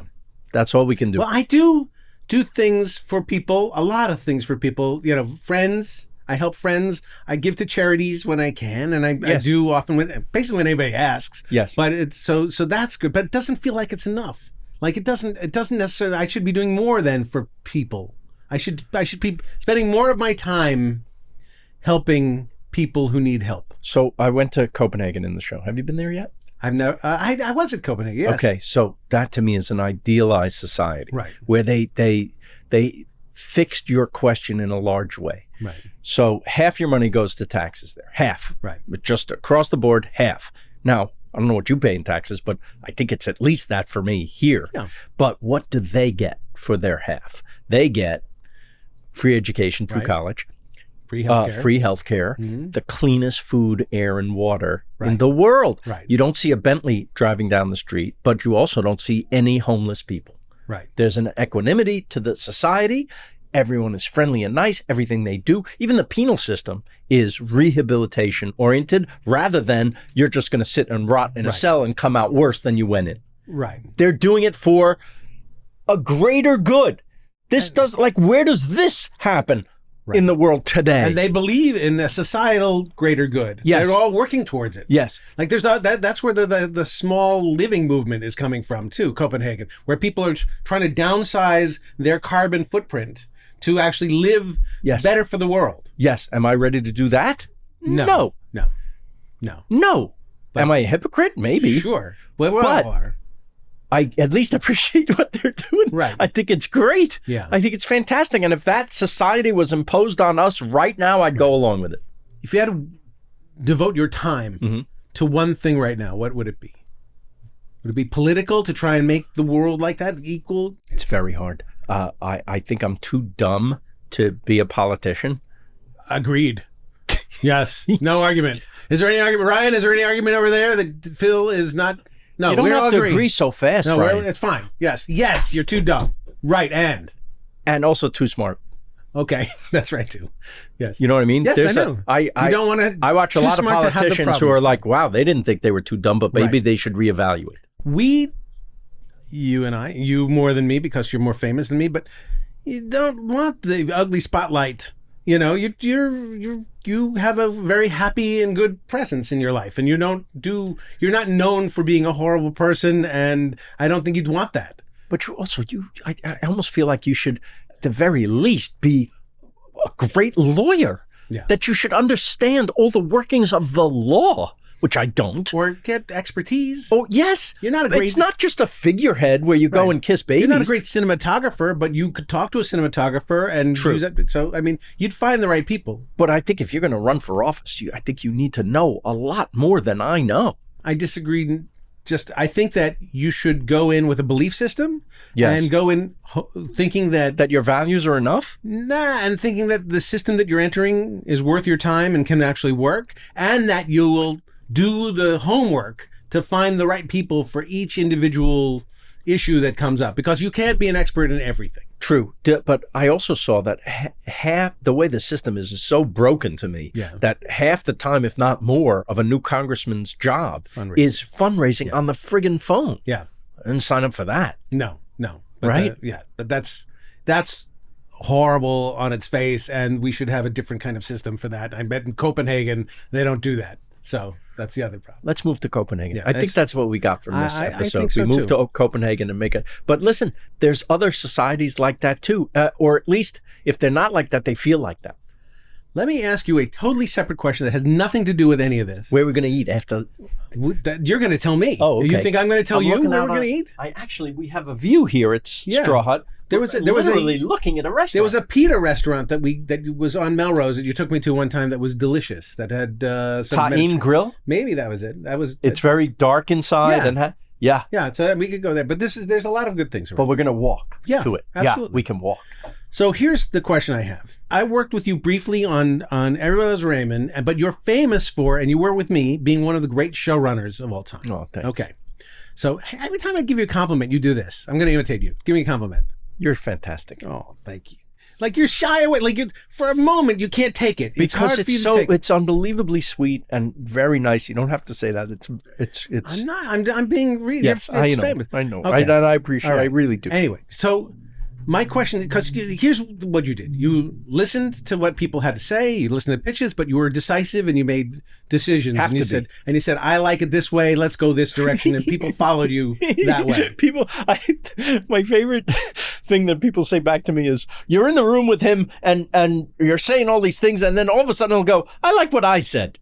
That's all we can do. Well, I do things for people, a lot of things for people. You know, friends. I help friends. I give to charities when I can, and I do often basically when anybody asks. Yes. But it's so that's good. But it doesn't feel like it's enough. Like it doesn't necessarily. I should be doing more than for people. I should be spending more of my time helping people who need help. So I went to Copenhagen in the show. Have you been there yet? I've never. I was at Copenhagen. Yes. Okay, so that to me is an idealized society, Right. Where they fixed your question in a large way. Right. So half your money goes to taxes there, half. Right. But just across the board, half. Now, I don't know what you pay in taxes, but I think it's at least that for me here. Yeah. But what do they get for their half? They get free education through Right. college, Free healthcare. free healthcare, Mhm. the cleanest food, air, and water in Right. the world. Right. You don't see a Bentley driving down the street, but you also don't see any homeless people. Right. There's an equanimity to the society. Everyone is friendly and nice. Everything they do, even the penal system, is rehabilitation oriented rather than you're just going to sit and rot in a Right. cell and come out worse than you went in. Right. They're doing it for a greater good. This does, like, where does this happen Right. in the world today? And they believe in a societal greater good. Yes. They're all working towards it. Yes. Like there's that's where the small living movement is coming from too, Copenhagen, where people are trying to downsize their carbon footprint to actually live Yes. better for the world. Yes. Am I ready to do that? No. No. No. No. No. Am I a hypocrite? Maybe. Sure. Well, we But- all are. I at least appreciate what they're doing. Right. I think it's great. Yeah. I think it's fantastic. And if that society was imposed on us right now, I'd go along with it. If you had to devote your time Mhm. to one thing right now, what would it be? Would it be political to try and make the world like that equal? It's very hard. I think I'm too dumb to be a politician. Agreed. Yes. No argument. Is there any argument, Ryan? Is there any argument over there that Phil is not? No, You don't we're all have to agreeing. agree so fast, No, Ryan. it's fine. Yes. Yes, you're too dumb. Right, and. And also too smart. Okay, that's right too. Yes. You know what I mean? Yes, There's I know. You don't want to. I watch a lot of politicians who are like, wow, they didn't think they were too dumb, but maybe Right. they should reevaluate. You and I, you more than me because you're more famous than me, but you don't want the ugly spotlight. You know, you have a very happy and good presence in your life, and you're not known for being a horrible person, and I don't think you'd want that. But you also, I almost feel like you should, at the very least, be a great lawyer. Yeah. That you should understand all the workings of the law, which I don't. Or get expertise. Oh, yes. You're not a great. It's not just a figurehead where you go Right. and kiss babies. You're not a great cinematographer, but you could talk to a cinematographer and True. use that. So, I mean, you'd find the right people. But I think if you're going to run for office, I think you need to know a lot more than I know. I disagree. I think that you should go in with a belief system. Yes. And go in thinking that Your values are enough? and thinking that the system that you're entering is worth your time and can actually work, and that you will do the homework to find the right people for each individual issue that comes up, because you can't be an expert in everything. True. But I also saw that half the way the system is so broken to me Yeah. that half the time, if not more, of a new congressman's job Fundraising. is fundraising on the friggin' phone. Yeah. And sign up for that. No. But Right? but that's horrible on its face, and we should have a different kind of system for that. I bet in Copenhagen they don't do that. So that's the other problem. Let's move to Copenhagen. Yeah, I think that's what we got from this I episode. think so we moved too. to Copenhagen and make it. But listen, there's other societies like that too. Or at least if they're not like that, they feel like that. Let me ask you a totally separate question that has nothing to do with any of this. Where are we going to eat after? You're going to tell me. Oh, okay. You think I'm going to tell you looking where out we're going to on- eat? We have a view here. It's Yeah. Straw Hut. There was We're literally looking at a restaurant. There was a pita restaurant that was on Melrose that you took me to one time that was delicious. That had some Taim Grill. Maybe that was it. It's very dark inside Yeah. and yeah. Yeah, so we could go there. But there's a lot of good things around. But we're going to walk Yeah, to it. absolutely. Yeah, we can walk. So here's the question I have. I worked with you briefly on Loves Raymond, but you're famous for, and you were with me, being one of the great showrunners of all time. Oh, thanks. Okay. So every time I give you a compliment, you do this. I'm going to imitate you. Give me a compliment. You're fantastic. Oh, thank you. Like you're shy away. Like for a moment, you can't take it. Because hard for you it's to take it. it's unbelievably sweet and very nice. You don't have to say that. It's. I'm not. I'm being really. Yes, it's I know. famous. I know. Okay. I appreciate. All right. I really do. Anyway, so my question, because here's what you did. You listened to what people had to say. You listened to pitches, but you were decisive and you made decisions. Have and you to be. said, I like it this way. Let's go this direction. And people followed you that way. My favorite thing that people say back to me is, "You're in the room with him and you're saying all these things, and then all of a sudden he'll go, I like what I said."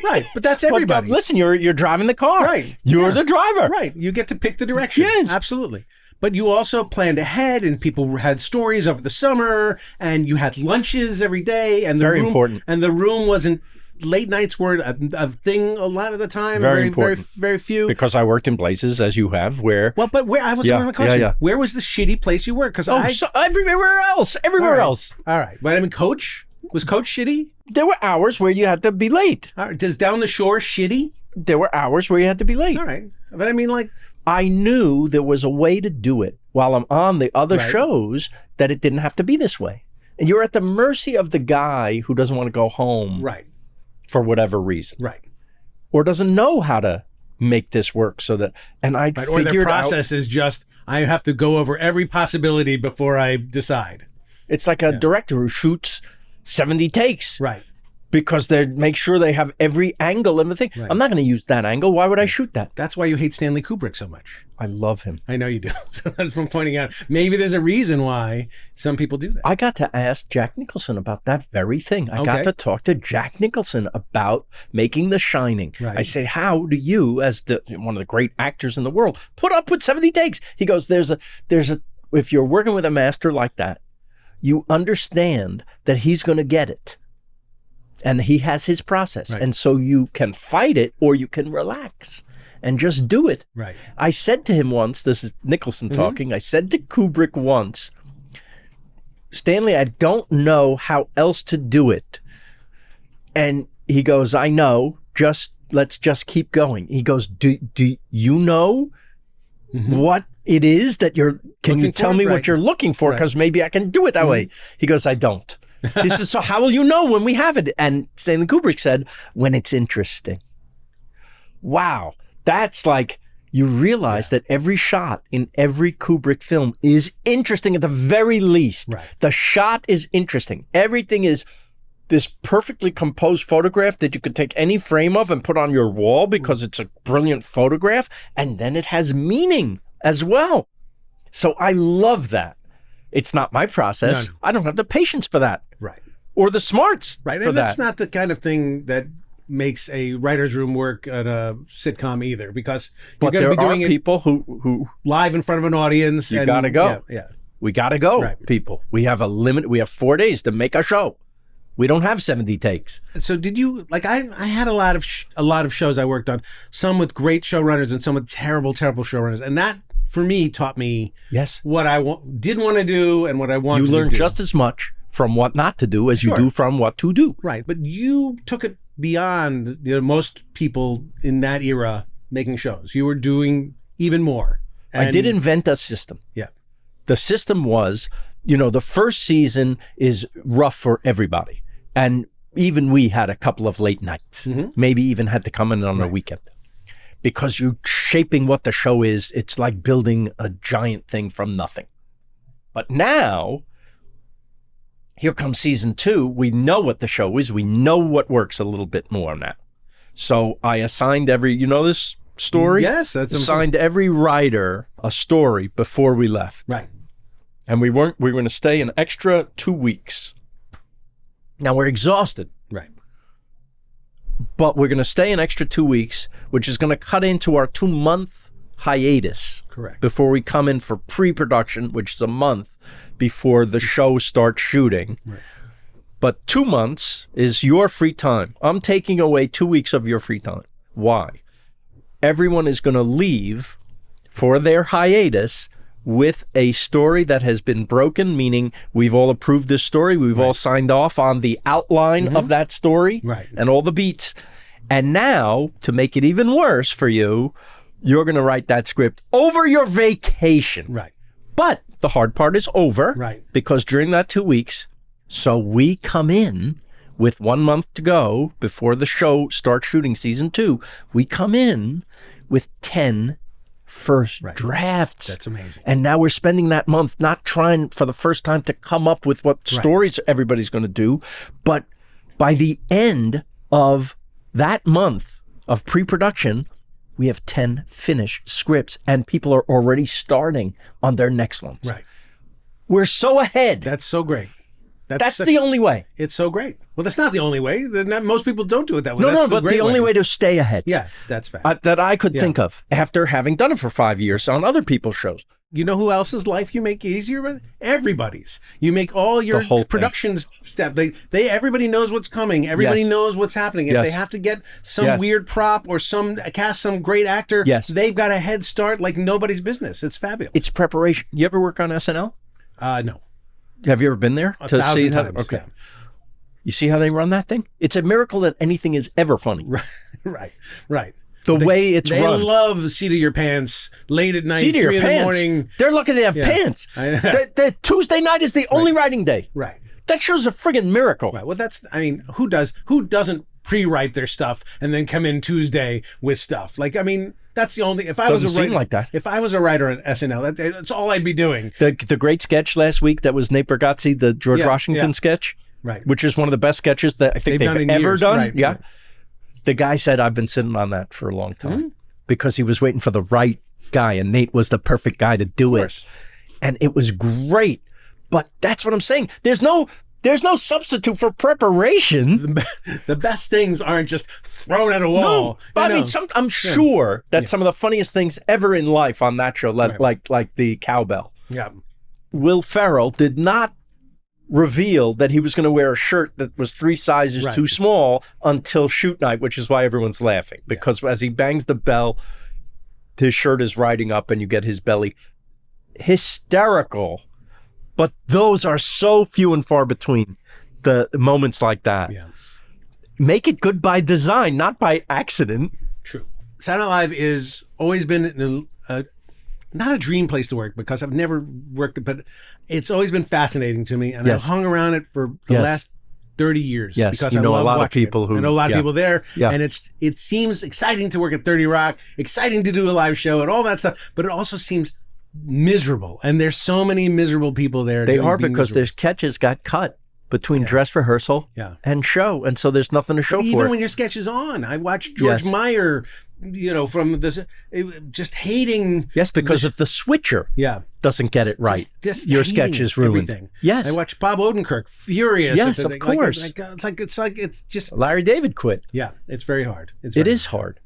Right, but that's But, everybody. listen, you're driving the car. Right. You're Yeah. the driver. Right, you get to pick the direction. Yes. Absolutely. But you also planned ahead, and people had stories over the summer, and you had lunches every day, and Very important. And the room wasn't late nights weren't a thing a lot of the time. Very important. Very few. Because I worked in places, as you have, where... Well, but where, I was my question. Yeah. Where was the shitty place you worked? Because everywhere else. Everywhere else. All right. But I mean, Coach? Was Coach shitty? There were hours where you had to be late. All right. Does Down the Shore shitty? There were hours where you had to be late. All right. But I mean, like... I knew there was a way to do it while I'm on the other shows that it didn't have to be this way. And you're at the mercy of the guy who doesn't want to go home for whatever reason. Right. Or doesn't know how to make this work so that, and I figured or their process is just, I have to go over every possibility before I decide. It's like a director who shoots 70 takes. Right. Because they make sure they have every angle and the thing. Right. I'm not going to use that angle. Why would I shoot that? That's why you hate Stanley Kubrick so much. I love him. I know you do. So that's from pointing out. Maybe there's a reason why some people do that. I got to ask Jack Nicholson about that very thing. I got to talk to Jack Nicholson about making The Shining. Right. I say, how do you, as one of the great actors in the world, put up with 70 takes? He goes, there's a. If you're working with a master like that, you understand that he's going to get it. And he has his process. Right. And so you can fight it or you can relax and just do it. Right. I said to him once, this is Nicholson talking, I said to Kubrick once, Stanley, I don't know how else to do it. And he goes, I know, let's just keep going. He goes, do you know what it is that can you tell me what you're looking for? Because maybe I can do it that way. He goes, I don't. He says, so how will you know when we have it? And Stanley Kubrick said, when it's interesting. Wow. That's like, you realize that every shot in every Kubrick film is interesting at the very least. Right. The shot is interesting. Everything is this perfectly composed photograph that you could take any frame of and put on your wall because it's a brilliant photograph. And then it has meaning as well. So I love that. It's not my process. No. I don't have the patience for that. Right. Or the smarts for and that's not the kind of thing that makes a writer's room work at a sitcom either, because you're going to be doing people who live in front of an audience. You got to go. Yeah. We got to go, people. We have a limit. We have 4 days to make a show. We don't have 70 takes. So did you, like, I had a lot of shows I worked on, some with great showrunners and some with terrible showrunners. And that, for me, taught me what I didn't want to do and what I wanted to do. You learn just as much from what not to do as you do from what to do. Right. But you took it beyond most people in that era making shows. You were doing even more. I did invent a system. Yeah. The system was, the first season is rough for everybody. And even we had a couple of late nights, maybe even had to come in on a weekend. Because you're shaping what the show is. It's like building a giant thing from nothing. But now, here comes season 2. We know what the show is. We know what works a little bit more now. So I assigned this story? Yes. That's assigned every writer a story before we left. Right. And we were going to stay an extra 2 weeks. Now we're exhausted. Right. But we're going to stay an extra 2 weeks, which is going to cut into our 2-month hiatus. Correct. Before we come in for pre-production, which is a month before the show starts shooting. Right. But 2 months is your free time. I'm taking away 2 weeks of your free time. Why? Everyone is going to leave for their hiatus with a story that has been broken, meaning we've all approved this story. We've all signed off on the outline of that story and all the beats. And now, to make it even worse for you, you're going to write that script over your vacation. Right. But the hard part is over. Right. Because during that 2 weeks, so we come in with 1 month to go before the show starts shooting season 2. We come in with 10 first drafts. That's amazing. And now we're spending that month not trying for the first time to come up with what stories everybody's going to do, but by the end of that month of pre-production, we have 10 finished scripts and people are already starting on their next ones. Right. We're so ahead. That's so great. That's the only way. It's so great. Well, that's not the only way. Most people don't do it that way. No, but the only way to stay ahead. Yeah, that's fact. That I could think of after having done it for 5 years on other people's shows. You know who else's life you make easier with? Everybody's. You make all your The whole thing. production stuff. Everybody knows what's coming. Everybody Yes. knows what's happening. If Yes. they have to get some Yes. weird prop or cast some great actor, Yes. they've got a head start like nobody's business. It's fabulous. It's preparation. You ever work on SNL? No. Have you ever been there? 1,000 times. Okay. Yeah. You see how they run that thing? It's a miracle that anything is ever funny. Right. The way it's They run. love seat of your pants late at night, Seat of 3 your in the pants. morning. They're lucky they have Yeah. pants. I know. The Tuesday night is the only writing day. Right. That shows a friggin' miracle. Right. Well, who doesn't pre-write their stuff and then come in Tuesday with stuff? Like, I mean, that's the only, if I was a Doesn't seem writer, like that. If I was a writer on SNL, that's all I'd be doing. The great sketch last week that was Nate Bargatze, the George Yeah, Washington yeah. sketch, Right. which is one of the best sketches that I think They've they've done in ever years. done. Right, Yeah. right. The guy said, I've been sitting on that for a long time because he was waiting for the right guy, and Nate was the perfect guy to do Of it. course. And it was great. But that's what I'm saying. There's no substitute for preparation. The best things aren't just thrown at a wall. But You I know. mean, I'm sure that some of the funniest things ever in life on that show, like the cowbell. Yeah. Will Ferrell did not reveal that he was going to wear a shirt that was 3 sizes Right. too small until shoot night, which is why everyone's laughing. Because as he bangs the bell, his shirt is riding up and you get his belly. Hysterical. But those are so few and far between, the moments like that. Yeah. Make it good by design, not by accident. True. Saturday Night Live is always been not a dream place to work because I've never worked it, but it's always been fascinating to me, and Yes. I've hung around it for the Yes. last 30 years. Yes, because you I know a love lot of watching it. people who- I know a lot of yeah. people there, Yeah. and it seems exciting to work at 30 Rock, exciting to do a live show and all that stuff, but it also seems miserable, and there's so many miserable people there. They are being because miserable. their sketches got cut between dress rehearsal Yeah. and show, and so there's nothing to show Even for it. when your sketch is on, I watched George Yes. Meyer, from this, just hating. Yes, because if the switcher Yeah. doesn't get it right, Just your hating sketch is ruined. everything. Yes. I watched Bob Odenkirk furious. Yes, at of the- course. It's just Larry David quit. yeah. It's very hard. It is hard.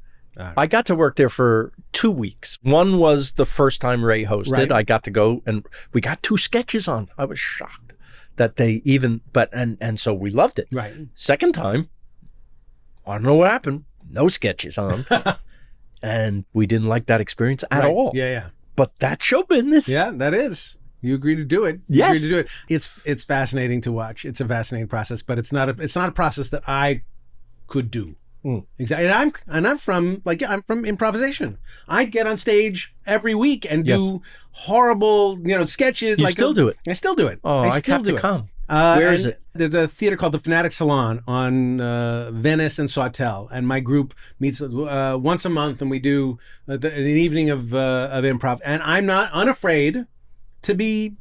I got to work there for 2 weeks. One was the first time Ray hosted. Right. I got to go and we got 2 sketches on. I was shocked that they even, and so we loved it. right. Second time, I don't know what happened. No sketches on. And we didn't like that experience at Right. all. Yeah. But that's show business. Yeah. That is. You agree to do it. You Yes. agree to do it. It's fascinating to watch. It's a fascinating process, but it's not a process that I could do. Exactly. And I'm from improvisation. I get on stage every week and do horrible, sketches. You still do it? I still do it. Oh, I still have do to it. come. Where is and it? There's a theater called the Fanatic Salon on Venice and Sawtelle, and my group meets once a month, and we do an evening of improv. And I'm not unafraid to be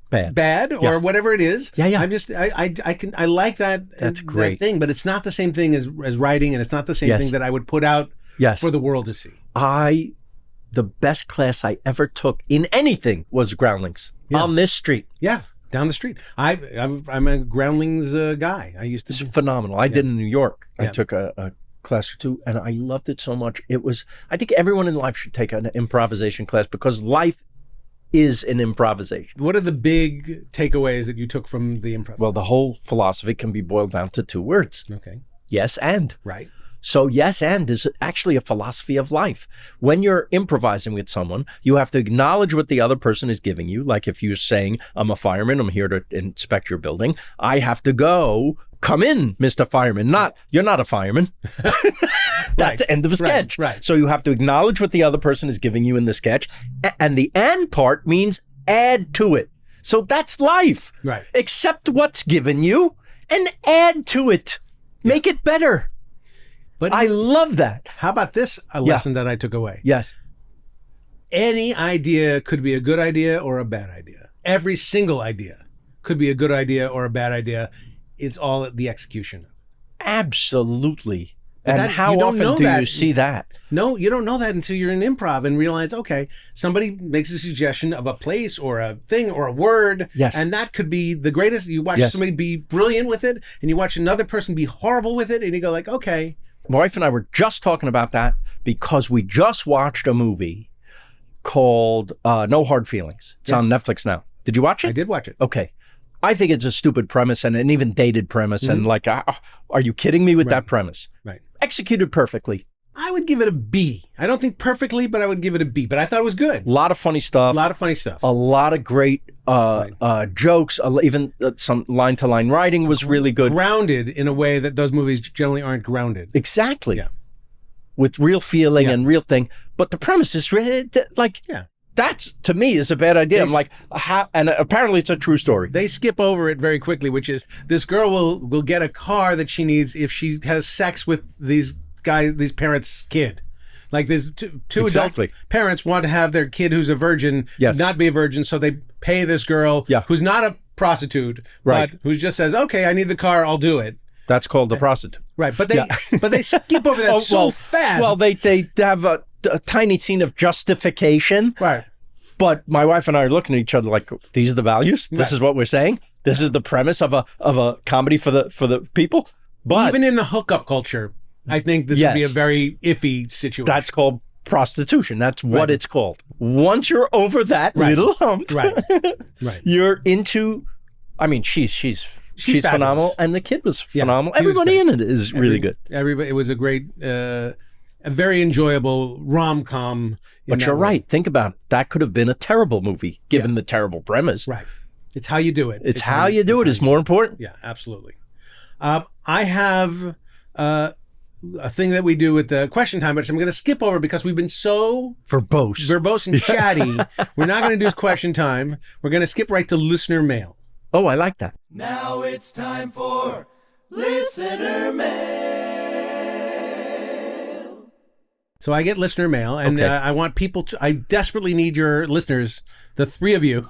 bad or Yeah. whatever it is. Yeah. I'm just I like that. That's great. That thing, but it's not the same thing as writing, and it's not the same Yes. thing that I would put out Yes. for the world to see. The best class I ever took in anything was Groundlings on this street. Yeah, down the street. I'm a Groundlings guy. I used to. It's be. phenomenal. I did in New York. I Yeah. took a class or two and I loved it so much. I think everyone in life should take an improvisation class because life is an improvisation. What are the big takeaways that you took from the improv? Well, the whole philosophy can be boiled down to 2 words. Okay. Yes and. Right. So yes and is actually a philosophy of life. When you're improvising with someone, you have to acknowledge what the other person is giving you. Like if you're saying, I'm a fireman, I'm here to inspect your building. I have to go, come in, Mr. Fireman. Not, you're not a fireman. That's the end of a sketch. Right. So you have to acknowledge what the other person is giving you in the sketch. And the and part means add to it. So that's life. Right. Accept what's given you and add to it. Make it better. But I love that. how about this lesson that I took away? Yes. Any idea could be a good idea or a bad idea. Every single idea could be a good idea or a bad idea. It's all the execution. Absolutely. But And that- how you don't often know do that. you see that? No, you don't know that until you're in improv and realize, okay, somebody makes a suggestion of a place or a thing or a word. Yes. And that could be the greatest. You watch Yes. somebody be brilliant with it and you watch another person be horrible with it and you go like, okay. My wife and I were just talking about that because we just watched a movie called No Hard Feelings. It's on Netflix now. Did you watch it? I did watch it. Okay. I think it's a stupid premise and an even dated premise. And like, are you kidding me with that premise? Right. Executed perfectly. I would give it a B. I don't think perfectly, but I would give it a B. But I thought it was good. A lot of funny stuff. A lot of funny stuff. A lot of great jokes. Even some line-to-line writing was really good. Grounded in a way that those movies generally aren't grounded. Exactly. Yeah. With real feeling and real thing. But the premise is really, like, that's, to me, is a bad idea. I'm like, and apparently it's a true story. They skip over it very quickly, which is this girl will get a car that she needs if she has sex with these parents' kid. Like there's two adult parents want to have their kid who's a virgin not be a virgin, so they pay this girl who's not a prostitute, but who just says, okay, I need the car, I'll do it. That's called a prostitute. Right, but they skip over that fast. Well, they have a tiny scene of justification. Right. But my wife and I are looking at each other like, these are the values? This is what we're saying? This is the premise of a comedy for the people? But even in the hookup culture, I think this would be a very iffy situation. That's called prostitution. That's what it's called. Once you're over that little hump, you're into, I mean, she's phenomenal, and the kid was phenomenal. Everybody in it is really good. Everybody, it was a great, a very enjoyable rom-com. But you're right. Think about it. That could have been a terrible movie, given the terrible premise. Right. It's how you do it. It's how you do it is more important. Yeah, absolutely. I have a thing that we do with the question time, which I'm going to skip over because we've been so verbose and chatty. We're not going to do question time. We're going to skip right to listener mail. Oh, I like that. Now it's time for listener mail. So I get listener mail, and I want people to, I desperately need your listeners, the three of you.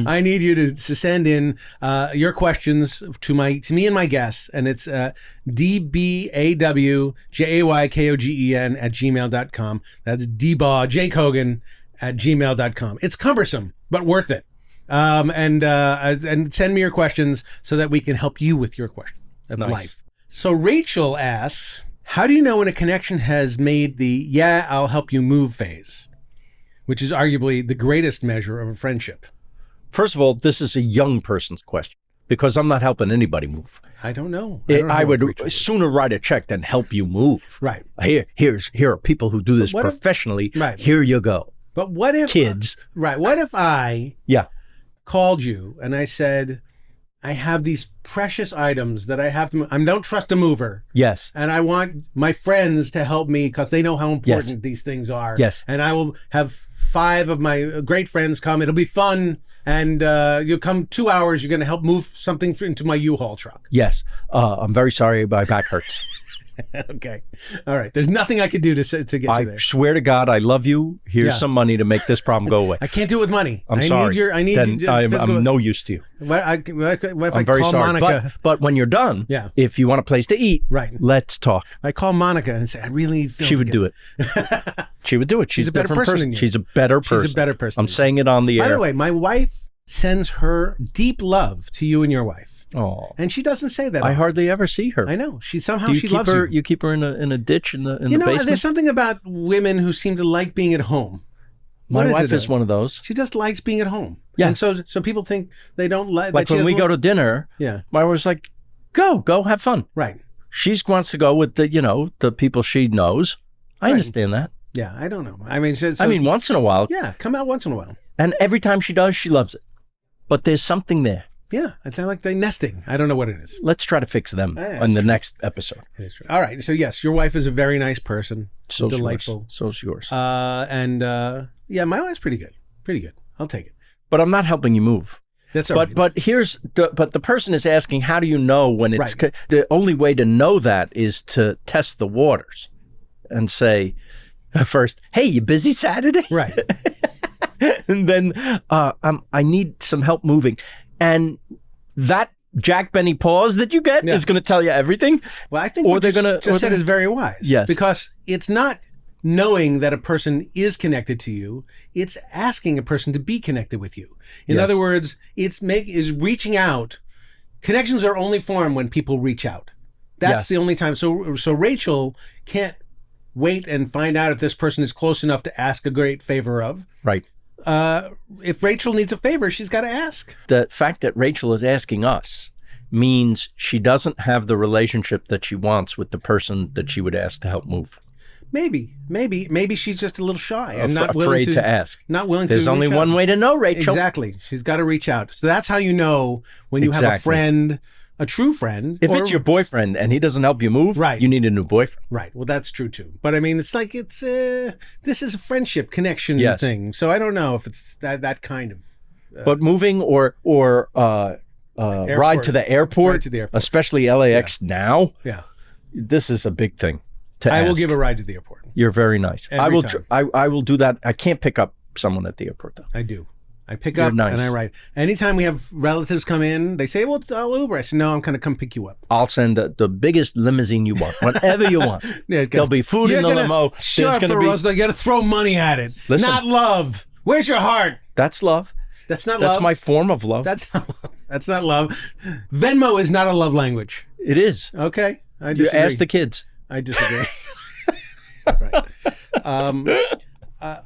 I need you to send in your questions to me and my guests, and it's dbawjaykogen@gmail.com. That's dbawjaykogen@gmail.com. It's cumbersome, but worth it. And send me your questions so that we can help you with your question of life. So Rachel asks, how do you know when a connection has made the I'll help you move phase, which is arguably the greatest measure of a friendship? First of all, this is a young person's question because I'm not helping anybody move. I don't know. I would sooner write a check than help you move. Right. Here are people who do this professionally. Here you go. But what if kids? What if I called you and I said, I have these precious items that I have to move. I don't trust a mover. Yes. And I want my friends to help me because they know how important these things are. Yes. And I will have 5 of my great friends come. It'll be fun. And you'll come 2 hours. You're going to help move something into my U-Haul truck. Yes. I'm very sorry. My back hurts. Okay. All right. There's nothing I could do to get you there. I swear to God, I love you. Here's some money to make this problem go away. I can't do it with money. I'm sorry. I'm no use to you. What if I'm very sorry. Monica? But when you're done, if you want a place to eat, let's talk. I call Monica and say, I really need She would do it. She would do it. She's a better person than you. She's a better person. She's a better person. I'm saying it on the air. By the way, my wife sends her deep love to you and your wife. Oh, and she doesn't say that. I hardly ever see her. I know. She loves you. you. You keep her in a ditch in the basement. There's something about women who seem to like being at home. My wife is one of those. She just likes being at home. Yeah. And so people think they don't like. Like when we go to dinner. Yeah. My wife's like, go have fun. Right. She wants to go with the people she knows. I understand that. Yeah, I don't know. I mean, once in a while. Yeah, come out once in a while. And every time she does, she loves it. But there's something there. Yeah, it's like they're nesting. I don't know what it is. Let's try to fix them in the next episode. It is true. All right. So yes, your wife is a very nice person. So delightful. So's yours. My wife's pretty good. Pretty good. I'll take it. But I'm not helping you move. That's all right. But the person is asking, how do you know when it's the only way to know that is to test the waters and say first, hey, you busy Saturday? Right. And then I need some help moving. And that Jack Benny pause that you get is going to tell you everything. Well, I think what you just said is very wise. Yes. Because it's not knowing that a person is connected to you. It's asking a person to be connected with you. In other words, is reaching out. Connections are only formed when people reach out. That's the only time. So Rachel can't wait and find out if this person is close enough to ask a great favor of. Right. If Rachel needs a favor, she's got to ask. The fact that Rachel is asking us means she doesn't have the relationship that she wants with the person that she would ask to help move. Maybe she's just a little shy and Afraid not willing to ask. Not willing There's to. only reach one out. way to know, Rachel. Exactly. She's got to reach out. So that's how you know when you have a friend, a true friend. If it's your boyfriend and he doesn't help you move, Right. you need a new boyfriend. Right. Well, that's true too. But I mean, it's like this is a friendship connection Yes. thing. So I don't know if it's that kind of. But moving or ride to the airport, Ride to the airport. especially LAX now, Yeah. this is a big thing to I will ask. give a ride to the airport. You're very nice. I Every will. time. I will do that. I can't pick up someone at the airport though. I do. I pick You're up nice. and I ride. Anytime we have relatives come in, they say, "Well, I'll Uber." I say, "No, I'm going to come pick you up." I'll send the biggest limousine you want, whatever you want. Yeah, There'll be food in the limo. Shut There's up, gonna be. Rosenthal. You got to throw money at it. Listen. Not love. Where's your heart? That's love. That's not That's love. my form of love. That's not love. That's not love. Venmo is not a love language. It is. Okay, I You disagree. ask the kids. I disagree. Right.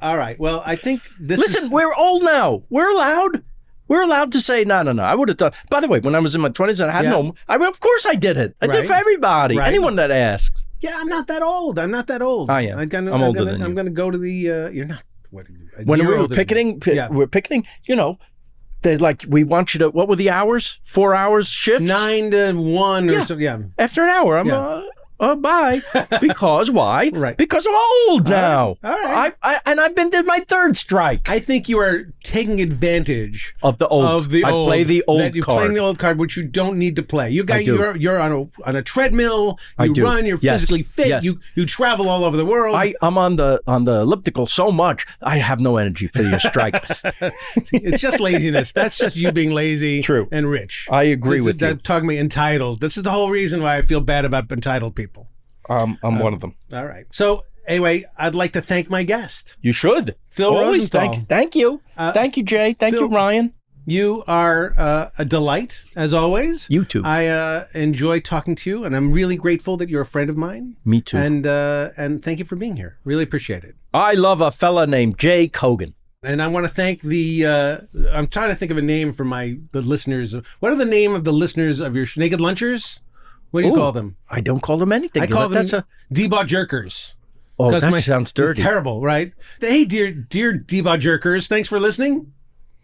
All right. Well, I think this. Listen, we're old now. We're allowed. We're allowed to say no. I would have done. By the way, when I was in my 20s and I had Yeah. no, of course I did it. I did Right. for everybody. Right. Anyone that asks. Yeah, I'm not that old. I'm not that old. I am. I'm older than you. I'm going to go to the. You're not. What? When you're we were older than me. picketing, Yeah. we're picketing. You know, they're like, we want you to. What were the hours? 4 hours shift. 9 to 1 or Yeah. something. Yeah. After an hour, I'm bye. Because why? Right. Because I'm old now. All right. And I've been to my third strike I think you are taking advantage of the old. I play the old that you're card. playing the old card, which you don't need to play. You got do. you're on a treadmill. I You do. run. You're Yes. physically fit. Yes. You travel all over the world. I'm on the elliptical so much I have no energy for your strike. It's just laziness. That's just you being lazy. True. And rich. I agree with you. Talking me entitled. This is the whole reason why I feel bad about entitled people. I'm one of them. All right. So anyway, I'd like to thank my guest. You should. Phil Always Rosenthal. thank you. Thank you, Jay. Thank Phil- you, Ryan. You are a delight, as always. You too. I enjoy talking to you, and I'm really grateful that you're a friend of mine. Me too. And thank you for being here. Really appreciate it. I love a fella named Jay Kogan. And I want to thank I'm trying to think of a name for the listeners. What are the name of the listeners of your Naked Lunchers? What do you Ooh, call them? I don't call them anything. I call them That's Debot Jerkers. Oh, 'Cause that sounds dirty. It's terrible, right? Hey, dear Debot Jerkers, thanks for listening.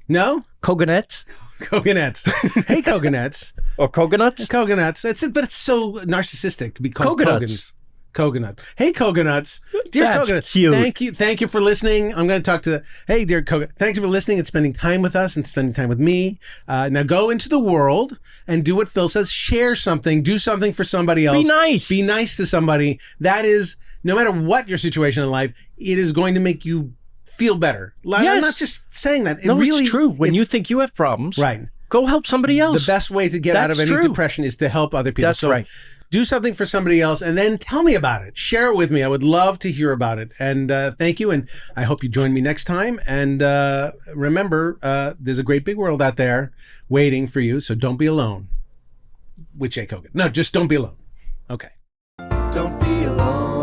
No? Coconuts Coconuts. Hey, Coconuts. or coconuts? Coconuts. But it's so narcissistic to be called Coconuts. Coconut. Hey, Coconuts. Dear That's Coconuts. cute. Thank you for listening. I'm going to talk to hey, dear Coconut. Thank you for listening and spending time with us and spending time with me. Now go into the world and do what Phil says. Share something. Do something for somebody else. Be nice. Be nice to somebody. That is, no matter what your situation in life, it is going to make you feel better. I'm Yes. not just saying that. No, it's true. When you think you have problems, right. go help somebody else. The best way to get out of That's any true. depression is to help other people. That's right. Do something for somebody else and then tell me about it. Share it with me. I would love to hear about it. And thank you. And I hope you join me next time. And remember, there's a great big world out there waiting for you. So don't be alone with Jake Hogan. No, just don't be alone. Okay. Don't be alone.